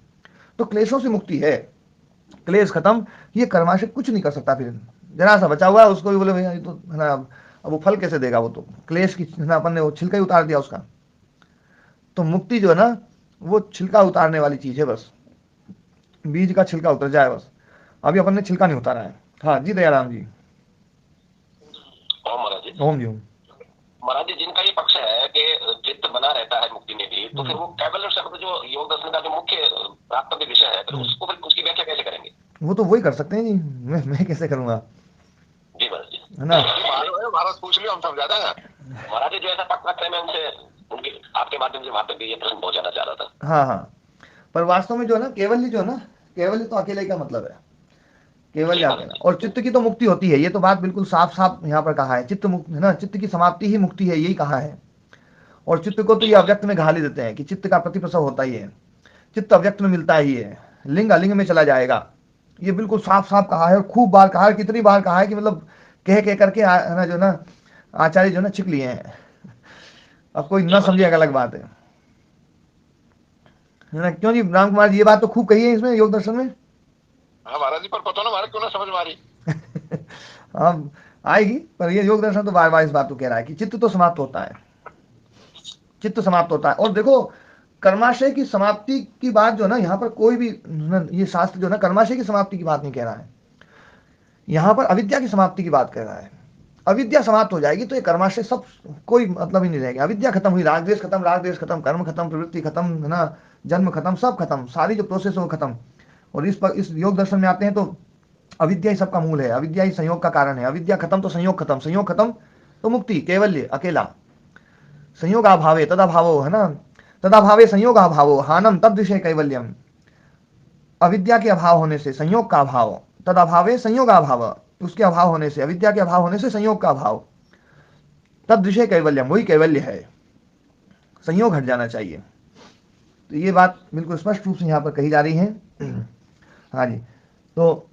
तो क्लेशों से मुक्ति है, क्लेश खत्म। ये कर्माशय कुछ नहीं कर सकता, फिर जरा सा बचा हुआ है उसको भी बोले भैया ये तो है ना, अब वो फल कैसे देगा, वो तो क्लेश की ना अपन ने वो छिलका ही उतार दिया उसका। तो मुक्ति जो है ना वो छिलका उतारने वाली चीज है, बस बीज का छिलका उतर जाए बस, अभी अपन ने छिलका नहीं उतारा है। हाँ जी दयाराम जी। ओम जी। महाराज जी जिनका ये पक्ष है कि चित्त बना रहता है मुक्ति में भी, तो फिर वो कैवल्य शब्द जो योग दर्शन का जो मुख्य प्राप्त विषय है, फिर उसको फिर उसकी व्याख्या कैसे करेंगे? वो तो वही कर सकते हैं जी, मैं कैसे करूंगा जी महाराज जी, है ना? महाराज पूछ लियो, हम समझा देंगे। महाराज जी जो ऐसा पक्का करे, मैं उनसे उनके आपके माध्यम से वहां तक ये प्रश्न पहुंचाना चाह रहा था। हाँ हाँ, पर वास्तव में जो है ना केवल्य, जो है ना केवल्य तो अकेले का मतलब है, कैवल्य अकेला। और चित्त की तो मुक्ति होती है, ये तो बात बिल्कुल साफ साफ यहाँ पर कहा है, चित्त मुक्ति है ना, चित्त की समाप्ति ही मुक्ति है, यही कहा है। और चित्त को तो ये अव्यक्त में गाली देते हैं कि चित्त का प्रतिप्रसव होता ही है, चित्त अव्यक्त में मिलता ही है, लिंग अलिंग में चला जाएगा, ये बिल्कुल साफ साफ कहा है। और खूब बार कहा है, कितनी बार कहा है कि मतलब कह कह करके ना जो ना आचार्य जो ना छिक लिए हैं। अब कोई ना समझे अलग बात है ना। क्यों जी राम कुमार जी, ये बात तो खूब कही है इसमें योग दर्शन में। हाँ महाराज जी, पर पता ना महाराज क्यों ना समझ में आ रही। हाँ आएगी, पर ये योग दर्शन तो बार बार इस बात को कह रहा है कि चित्त तो समाप्त होता है, चित्त समाप्त होता है। और देखो कर्माशय की समाप्ति की बात जो ना यहाँ पर कोई भी ये शास्त्र जो ना कर्माशय की समाप्ति की बात नहीं कह रहा है, यहाँ पर अविद्या की समाप्ति की बात कर रहा है। अविद्या समाप्त हो जाएगी तो ये कर्माशय सब कोई मतलब ही नहीं रहेगा। अविद्या खत्म हुई, राग द्वेष खत्म, कर्म खत्म, प्रवृत्ति खत्म, है ना, जन्म खत्म, सब खत्म, सारी जो प्रोसेस है वो खत्म। और इस योग दर्शन में आते हैं तो अविद्या ही सबका मूल है, अविद्या ही संयोग का कारण है। अविद्या खत्म तो संयोग खत्म, संयोग खत्म तो मुक्ति, कैवल्य अकेला। संयोग अभावे तदाभावो, है ना, तदाभावे संयोग अभावो हानम तद विषय कैवल्यम। अविद्या के अभाव होने से संयोग का अभाव, तदाभावे संयोग अभाव, उसके अभाव होने से, अविद्या के अभाव होने से संयोग का अभाव, तद विषय कैवल्यम, वही कैवल्य है, संयोग हट जाना चाहिए। तो ये बात बिल्कुल स्पष्ट रूप से यहाँ पर कही जा रही है। हाँ जी, तो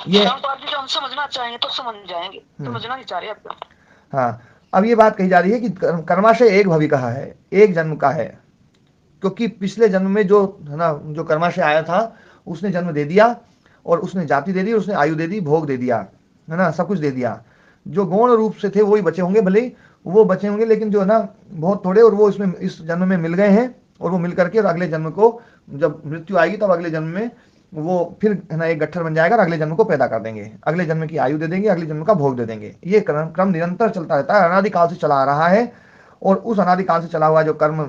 ये जो हम समझना चाहेंगे तो समझ जाएंगे, समझना नहीं चाह रहे अब। हाँ, अब ये बात कही जा रही है कि कर्माशय एक भवी कहा है, एक जन्म का है, क्योंकि पिछले जन्म में जो है ना जो कर्माशय आया था उसने जन्म दे दिया, और उसने जाति दे दी, उसने आयु दे दी, भोग दे दिया, है ना, सब कुछ दे दिया। जो गौण रूप से थे वही बचे होंगे, भले वो बचे होंगे, लेकिन जो है ना बहुत थोड़े, और वो इसमें इस जन्म में मिल गए हैं, और वो मिल करके और अगले जन्म को जब मृत्यु आएगी तब अगले जन्म में वो फिर है ना एक गट्ठर बन जाएगा और अगले जन्म को पैदा कर देंगे, अगले जन्म की आयु दे देंगे, अगले जन्म का भोग दे देंगे। ये क्रम निरंतर चलता रहता है, अनादिकाल से चला आ रहा है। और उस अनादिकाल से चला हुआ जो कर्म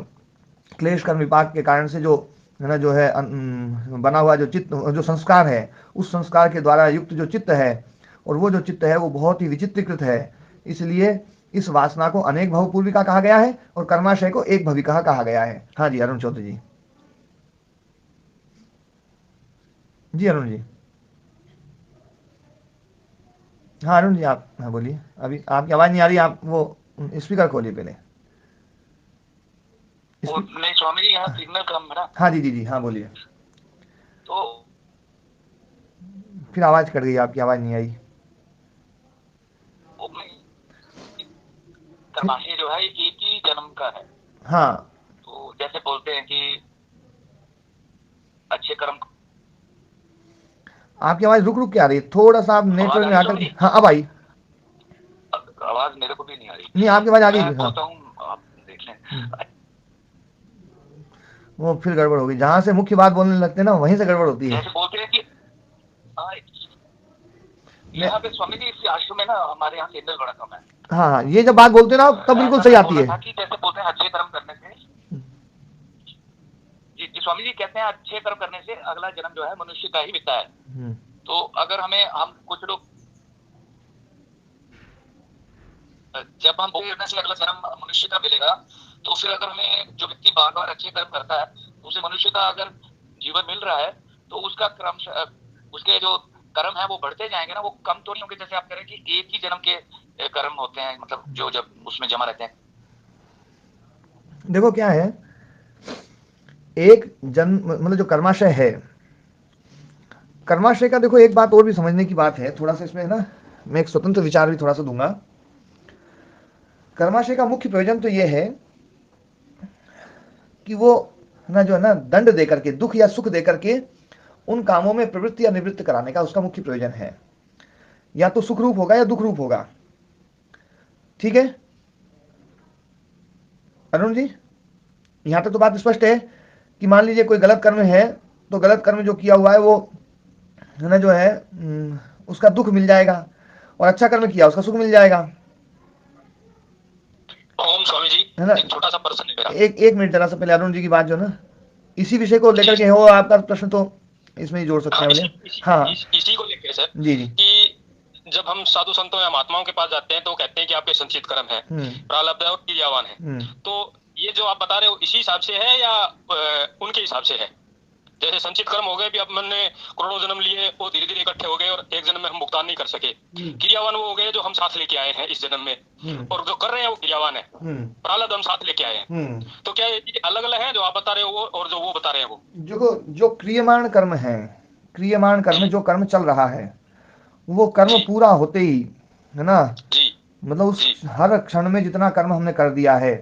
क्लेश कर्म विपाक के कारण से जो है ना जो है बना हुआ जो चित्त, जो संस्कार है, उस संस्कार के द्वारा युक्त जो चित्त है, और वो जो चित्त है वो बहुत ही विचित्रीकृत है। इसलिए इस वासना को अनेक भवपूर्विका कहा गया है और कर्माशय को एक भविका कहा गया है। हाँ जी अरुण चौधरी जी। जी अरुण जी। हाँ अरुण जी आप, हाँ बोलिए, अभी आपकी आवाज नहीं आ रही, आप वो स्पीकर खोलिए पहले। नहीं स्वामी जी, यहाँ सिग्नल कम है ना। हाँ जी जी जी, हाँ बोलिए। तो फिर आवाज कट गई, आपकी आवाज नहीं आई। कर्माशय जो है एक ही जन्म का है। हाँ, तो जैसे बोलते हैं कि अच्छे कर्म। आपकी आवाज रुक रुक के आ रही है, थोड़ा सा आप नेटवर्क में आकर। हाँ अब आई। आवाज मेरे को भी नहीं आ रही। नहीं आपकी आवाज आ रही है। हाँ। आप देख लें। वो फिर गड़बड़ होगी, जहां से मुख्य बात बोलने लगते हैं ना वहीं से गड़बड़ होती है। जैसे बोलते हैं कि यहाँ पे स्वामी जी इस आश्रम में ना हमारे यहाँ सिग्नल बड़ा कम है। हाँ, ये जब बात बोलते हैं ना तब बिल्कुल सही आती है। जैसे बोलते हैं अच्छे कर्म करने से, जी स्वामी जी कहते हैं अच्छे कर्म करने से अगला जन्म जो है मनुष्य का ही मिलता है। तो अगर हम कुछ लोग जब हम करने से अगला जन्म मनुष्य का मिलेगा, तो फिर अगर हमें जो व्यक्ति बार बार अच्छे कर्म करता है उसे मनुष्य का अगर जीवन मिल रहा है तो उसका क्रम, उसके जो कर्म है वो बढ़ते जाएंगे ना, वो कम तो नहीं होंगे। जैसे आप कह रहे हैं कि एक ही जन्म के कर्म होते हैं, मतलब जो जब उसमें जमा रहते हैं। देखो क्या है, एक जन्म मतलब जो कर्माशय है, कर्माशय का देखो एक बात और भी समझने की बात है, थोड़ा सा इसमें ना मैं एक स्वतंत्र विचार भी थोड़ा सा दूंगा। कर्माशय का मुख्य प्रयोजन तो यह है कि वो ना जो है ना दंड देकर के, दुख या सुख देकर के उन कामों में प्रवृत्ति या निवृत्त कराने का उसका मुख्य प्रयोजन है। या तो सुख रूप होगा या दुख रूप होगा। ठीक है अरुण जी, यहां तक तो बात स्पष्ट है कि मान लीजिए कोई गलत कर्म है, तो गलत कर्म जो किया हुआ है वो है ना जो है उसका दुख मिल जाएगा, और अच्छा कर्म किया उसका सुख मिल जाएगा। ओम स्वामी जी, है ना, एक छोटा सा प्रश्न है मेरा। एक मिनट जरा सा पहले अरुण जी की बात जो ना इसी विषय को लेकर के हो, आपका प्रश्न तो इसमें ही जोड़ सकते हैं बोले। हाँ इसी को लेकर सर जी जी, कि जब हम साधु संतों या महात्माओं के पास जाते हैं तो कहते हैं कि आपके संचित कर्म है, प्रारब्ध और क्रियावान है, तो ये जो आप बता रहे हो इसी हिसाब से है या उनके हिसाब से है? जैसे संचित कर्म हो गए भी, अब मैंने करोड़ों जन्म लिए, वो धीरे धीरे इकट्ठे हो गए और एक जन्म में हम भुगतान नहीं कर सके। क्रियावान वो हो गए जो हम साथ लेके आए हैं इस जन्म में, और जो कर रहे हैं वो क्रियावान है, प्रारब्ध हम साथ लेके आए हैं। तो क्या ये अलग अलग है जो आप बता रहे हो वो और जो वो बता रहे हैं वो? जो क्रियमाण कर्म है, क्रियमाण कर्म जो कर्म चल रहा है, वो कर्म पूरा होते ही, है ना, मतलब उस हर क्षण में जितना कर्म हमने कर दिया है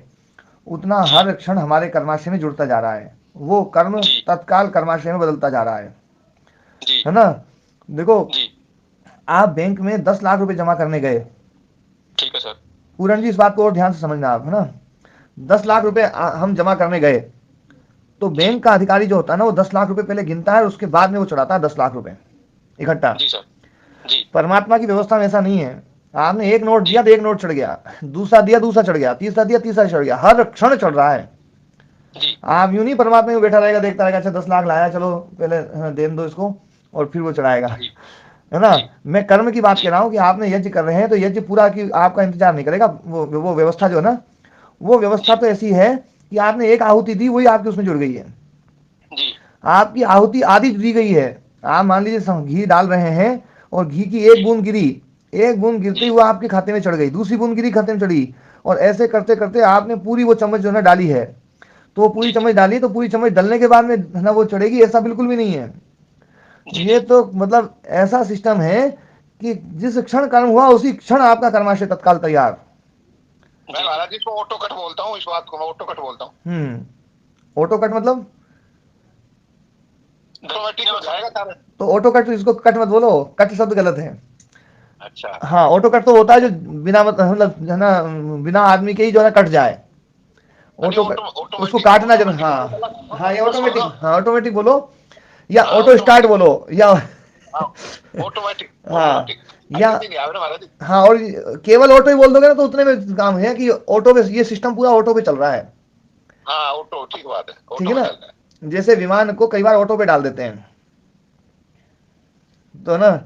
उतना हर क्षण हमारे कर्माशय में जुड़ता जा रहा है, वो कर्म तत्काल कर्माशय में बदलता जा रहा है ना। देखो आप बैंक में 10 लाख रुपए जमा करने गए, ठीक है सर। पूरन जी इस बात को और ध्यान से समझना आप, है ना। 10 लाख रुपए हम जमा करने गए, तो बैंक का अधिकारी जो होता है ना, वो 10 लाख रुपए पहले गिनता है, उसके बाद में वो चढ़ाता है 10 लाख रुपए इकट्ठा। परमात्मा की व्यवस्था में ऐसा नहीं है। आपने एक नोट दिया तो एक नोट चढ़ गया, दूसरा दिया दूसरा चढ़ गया, तीसरा दिया तीसरा चढ़ गया, हर क्षण चढ़ रहा है। आप यूं नहीं परमात्मा में बैठा रहेगा, देखता रहेगा, अच्छा 10 लाख लाया, चलो पहले दे दो इसको, और फिर वो चढ़ाएगा, है ना। मैं कर्म की बात कर रहा हूँ कि आपने यज्ञ कर रहे हैं तो यज्ञ पूरा की आपका इंतजार नहीं करेगा। वो व्यवस्था जो है ना, वो व्यवस्था तो ऐसी है कि आपने एक आहुति दी, वही आपकी उसमें जुड़ गई है। आपकी आहुति आधी दी गई है। आप मान लीजिए घी डाल रहे हैं और घी की एक बूंद गिरी, एक बूंद गिरते ही वो आपके खाते में चढ़ गई, दूसरी बूंद गिरी खाते में चढ़ी, और ऐसे करते करते आपने पूरी वो चम्मच जो है डाली है, तो वो पूरी चम्मच डाली, तो पूरी चम्मच डलने के बाद में ना वो चढ़ेगी, ऐसा बिल्कुल भी नहीं है। ये तो मतलब ऐसा सिस्टम है कि जिस क्षण कर्म हुआ उसी क्षण आपका कर्माशय तत्काल तैयार। मैं महाराज जी इसको ऑटो कट बोलता हूँ, इस बात को मैं ऑटो कट बोलता हूँ। ऑटो कट मतलब ऑटोमेटिक हो जाएगा सारा। तो ऑटो कट, इसको कट मत बोलो, कट शब्द गलत है। अच्छा हाँ, ऑटो कट तो होता है जो बिना मतलब है ना, बिना आदमी के ही जो है कट जाए। ऑटो कट उसको काटना जब, हाँ हाँ, ये ऑटोमेटिक, हाँ ऑटोमेटिक बोलो या ऑटो स्टार्ट बोलो या ऑटोमेटिक, हाँ या हाँ, और केवल ऑटो ही बोल दोगे ना तो उतने में काम है कि ऑटो पे ये सिस्टम पूरा ऑटो पे चल रहा है। हाँ ऑटो, ठीक बात है, ठीक है ना। जैसे विमान को कई बार ऑटो पे डाल देते हैं, तो ना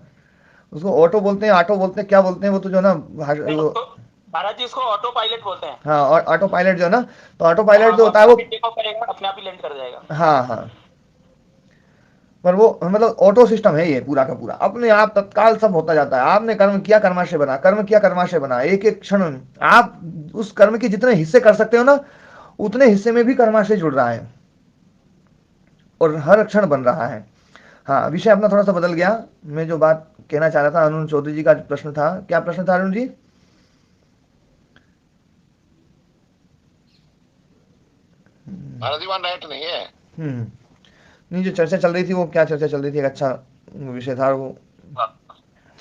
उसको ऑटो बोलते हैं, ऑटो बोलते हैं, क्या बोलते हैं वो तो जो ना महाराज जी इसको ऑटो पायलट बोलते हैं। हाँ, और ऑटो पायलट जो है ना, तो ऑटो पायलट जो होता है वो टेक ऑफ करेगा, अपने आप ही लैंड कर जाएगा। हाँ हाँ, पर वो मतलब ऑटो सिस्टम है ये पूरा का पूरा, अपने आप तत्काल सब होता जाता है। आपने कर्म किया कर्माशय बना, कर्म किया कर्माशय बना, एक एक क्षण आप उस कर्म के जितने हिस्से कर सकते हो ना, उतने हिस्से में भी कर्माशय जुड़ रहा है और हर क्षण बन रहा है। हाँ, विषय अपना थोड़ा सा बदल गया। मैं जो बात कहना चाह रहा था, अरुण चौधरी जी का प्रश्न था, क्या प्रश्न था अरुण जी? नेट नहीं है। नहीं, जो चर्चा चल रही थी वो क्या चर्चा चल रही थी, एक अच्छा विषय था वो।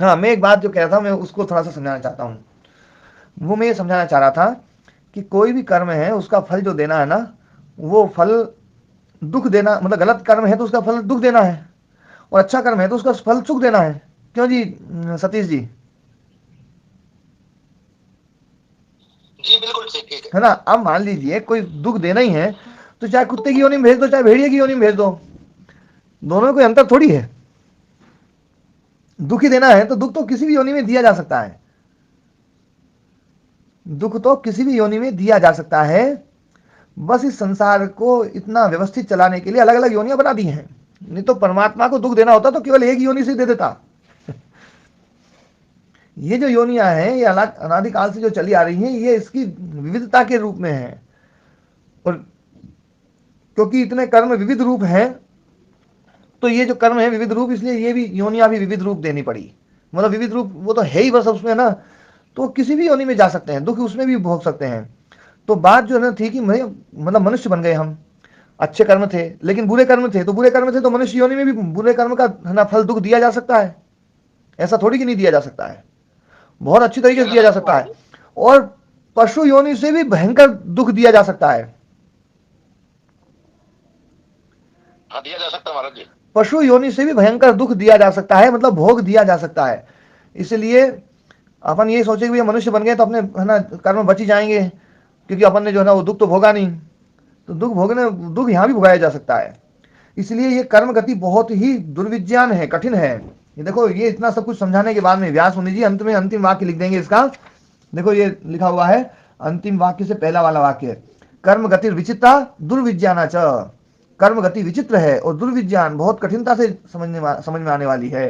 हाँ, मैं एक बात जो कह रहा था मैं उसको थोड़ा सा समझाना चाहता हूँ। वो मैं ये समझाना चाह रहा था कि कोई भी कर्म है उसका फल जो देना है ना, वो फल दुख देना, मतलब गलत कर्म है तो उसका फल दुख देना है, और अच्छा कर्म है तो उसका फल सुख देना है। क्यों जी सतीश जी? जी बिल्कुल ठीक है ना। अब मान लीजिए कोई दुख देना ही है तो चाहे कुत्ते की योनि में भेज दो, चाहे भेड़िए की योनि में भेज दो, दोनों में कोई अंतर थोड़ी है। दुख ही देना है तो दुख तो किसी भी योनि में दिया जा सकता है, दुख तो किसी भी योनि में दिया जा सकता है। बस इस संसार को इतना व्यवस्थित चलाने के लिए अलग अलग योनियां बना दी हैं। नहीं तो परमात्मा को दुख देना होता तो केवल एक योनि से दे देता। ये जो योनियां हैं ये अनादिकाल से जो चली आ रही हैं, ये इसकी विविधता के रूप में है, और क्योंकि इतने कर्म विविध रूप हैं तो ये जो कर्म है विविध रूप, इसलिए ये भी योनियां भी विविध रूप देनी पड़ी। मतलब विविध रूप वो तो है ही बस उसमें ना, तो किसी भी योनि में जा सकते हैं, दुख उसमें भी भोग सकते हैं। तो बात जो है ना थी कि मतलब मनुष्य बन गए हम, अच्छे कर्म थे लेकिन बुरे कर्म थे, तो बुरे कर्म थे तो मनुष्य योनि में भी बुरे कर्म का है ना फल दुख दिया जा सकता है। ऐसा थोड़ी कि नहीं दिया जा सकता है, बहुत अच्छी तरीके से दिया जा सकता है। और पशु योनि से भी भयंकर दुख दिया जा सकता है। हाँ, दिया जा सकता है महाराज जी। पशु योनि से भी भयंकर दुख दिया जा सकता है, मतलब भोग दिया जा सकता है। इसलिए अपन ये सोचे कि मनुष्य बन गए तो अपने है ना कर्म बची जाएंगे, क्योंकि अपन ने जो है ना वो दुख तो भोगा नहीं, तो दुख यहाँ भी भोगाया जा सकता है। इसलिए ये कर्म गति बहुत ही दुर्विज्ञान है, कठिन है। ये देखो, ये इतना सब कुछ समझाने के बाद में व्यास मुनि जी अंत में अंतिम वाक्य लिख देंगे इसका। देखो ये लिखा हुआ है अंतिम वाक्य से पहला वाला वाक्य, कर्म गति विचित्ता दुर्विज्ञाना च, कर्म गति विचित्र है और दुर्विज्ञान बहुत कठिनता से समझ में आने वाली है।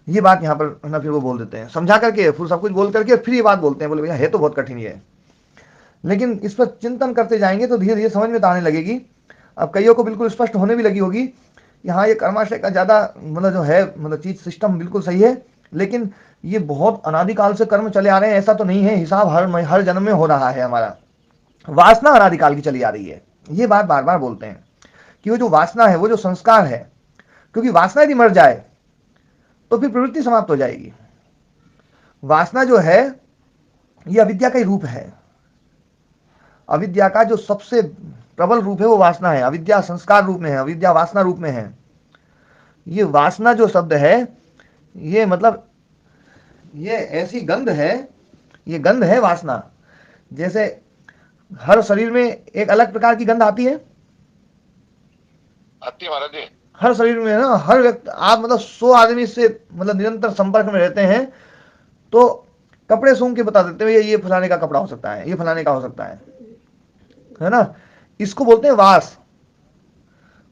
ये बात यहाँ पर ना फिर वो बोल देते हैं, समझा करके फिर सब कुछ बोल करके फिर ये बात बोलते हैं, बोले भैया है तो बहुत कठिन है, लेकिन इस पर चिंतन करते जाएंगे तो धीरे धीरे समझ में तो आने लगेगी। अब कईयों को बिल्कुल स्पष्ट होने भी लगी होगी कि हाँ ये कर्माशय का ज़्यादा मतलब जो है मतलब चीज सिस्टम बिल्कुल सही है, लेकिन ये बहुत अनादिकाल से कर्म चले आ रहे हैं, ऐसा तो नहीं है, हिसाब हर जन्म में हो रहा है, हमारा वासना अनादिकाल की चली आ रही है। ये बात बार बार बोलते हैं कि वो जो वासना है, वो जो संस्कार है, क्योंकि वासना यदि मर जाए तो फिर प्रवृत्ति समाप्त हो जाएगी। वासना जो है ये अविद्या का ही रूप है, अविद्या का जो सबसे प्रबल रूप है वो वासना है। अविद्या संस्कार रूप में है, अविद्या वासना रूप में है। ये वासना जो शब्द है ये मतलब ये ऐसी गंध है, ये गंध है वासना। जैसे हर शरीर में एक अलग प्रकार की गंध आती है, आती है महाराज जी। हर शरीर में ना, हर व्यक्ति, आप मतलब 100 आदमी से मतलब निरंतर संपर्क में रहते हैं तो कपड़े सूंघ के बता देते हैं ये फलाने का कपड़ा हो सकता है, ये फलाने का हो सकता है ना। इसको बोलते हैं वास।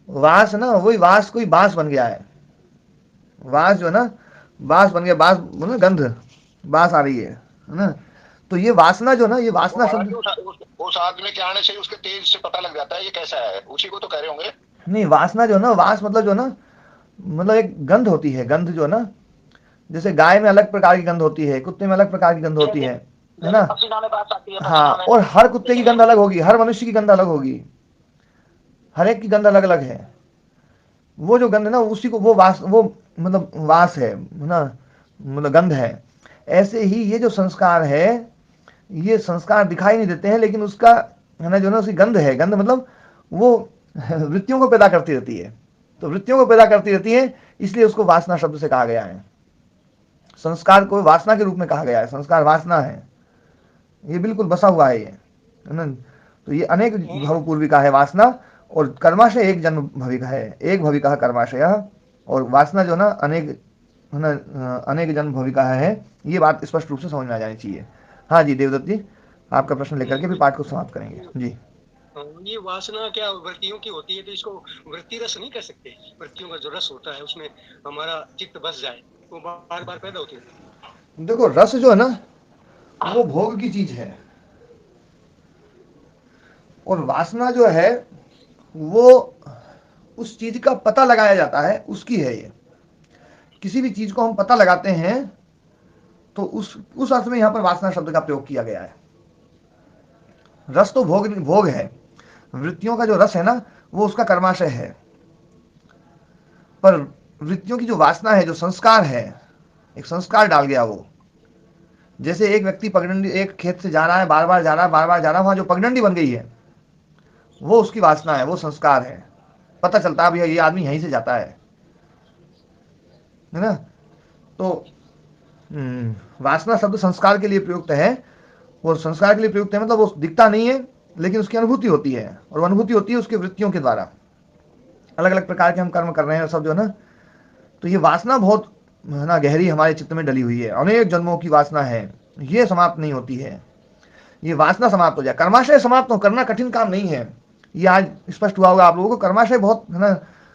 वास ना वही वास, कोई बांस बन गया है, वास जो है ना बांस बन गया, बांस मतलब गंध बांस आ रही है ना। तो ये वासना जो ना, ये वासना शब्द उस आदमी के आने से उसके तेज से पता लग जाता है ये कैसा है, उसी को तो कह रहे होंगे। नहीं, वासना जो ना, वास मतलब जो ना मतलब एक गंध होती है, गंध जो ना, जैसे गाय में अलग प्रकार की गंध होती है, कुत्ते में अलग प्रकार की गंध होती है ना। हाँ, और हर कुत्ते की गंध अलग होगी, हर मनुष्य की गंध अलग होगी, हर एक की गंध अलग अलग है। वो जो गंध ना उसी को वो वास, वो मतलब वास है ना, मतलब गंध है। ऐसे ही ये जो संस्कार है, ये संस्कार दिखाई नहीं देते हैं, लेकिन उसका है ना जो ना उसकी गंध है। गंध मतलब वो वृत्तियों को पैदा करती रहती है, तो वृत्तियों को पैदा करती रहती है, इसलिए उसको वासना शब्द से कहा गया है। संस्कार को वासना के रूप में कहा गया है, संस्कार वासना है, ये बिल्कुल बसा हुआ है ये, है ना। तो ये अनेक भवपूर्वी का है वासना, और कर्माशय एक जन्म भविका है, एक भविका कर्माशय, और वासना जो ना अनेक है ना अनेक जन्म भविका है। ये बात स्पष्ट रूप से समझ में आ जानी चाहिए। हाँ जी देवदत्त जी, आपका प्रश्न लेकर के फिर पाठ को समाप्त करेंगे जी। ये वासना क्या वृत्तियों की होती है, तो इसको वृत्ति रस नहीं कह सकते? वृत्तियों का जो रस होता है उसमें हमारा चित्त बस जाए, वो बार बार पैदा होती है। देखो रस जो है ना वो भोग की चीज है, और वासना जो है वो उस चीज का पता लगाया जाता है, उसकी है ये। किसी भी चीज को हम पता लगाते हैं तो उस अर्थ में यहां पर वासना शब्द का प्रयोग किया गया है। रस तो भोग है, वृत्तियों का जो रस है ना वो उसका कर्माशय है, पर वृत्तियों की जो वासना है, जो संस्कार है, एक संस्कार डाल गया वो। जैसे एक व्यक्ति पगडंडी, एक खेत से जा रहा है, बार बार जा रहा है, बार बार जा रहा है, वहां जो पगडंडी बन गई है वो उसकी वासना है, वो संस्कार है। पता चलता है भैया ये आदमी यहीं से जाता है ना। तो वासना शब्द संस्कार के लिए प्रयुक्त है, वो संस्कार के लिए प्रयुक्त है, मतलब वो दिखता नहीं है लेकिन उसकी अनुभूति होती है, और वो अनुभूति होती है उसके वृत्तियों के द्वारा। अलग अलग प्रकार के हम कर्म कर रहे हैं सब जो ना, तो ये वासना बहुत है ना गहरी हमारे चित्त में डली हुई है, अनेक जन्मों की वासना है, ये समाप्त नहीं होती है। ये वासना समाप्त हो जाए, कर्माशय समाप्त हो करना कठिन काम नहीं है, ये आज स्पष्ट हुआ होगा आप लोगों को। कर्माशय बहुत है ना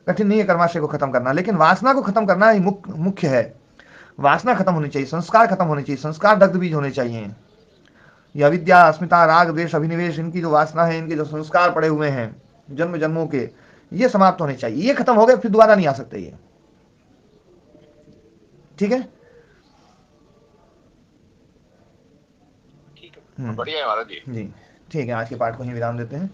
कठिन नहीं है कर्माशय को खत्म करना, लेकिन वासना को खत्म करना ही मुख्य है। वासना खत्म होनी चाहिए, संस्कार खत्म होने चाहिए, संस्कार दग्ध बीज होने चाहिए। ये अविद्या, अस्मिता, राग, द्वेष, अभिनिवेश, इनकी जो वासना है, इनके जो संस्कार पड़े हुए हैं जन्म जन्मों के, ये समाप्त होने चाहिए। ये खत्म हो गए फिर दोबारा नहीं आ सकते ये, ठीक है। बढ़िया है महाराज जी। जी ठीक है, आज के पाठ को ही विराम देते हैं।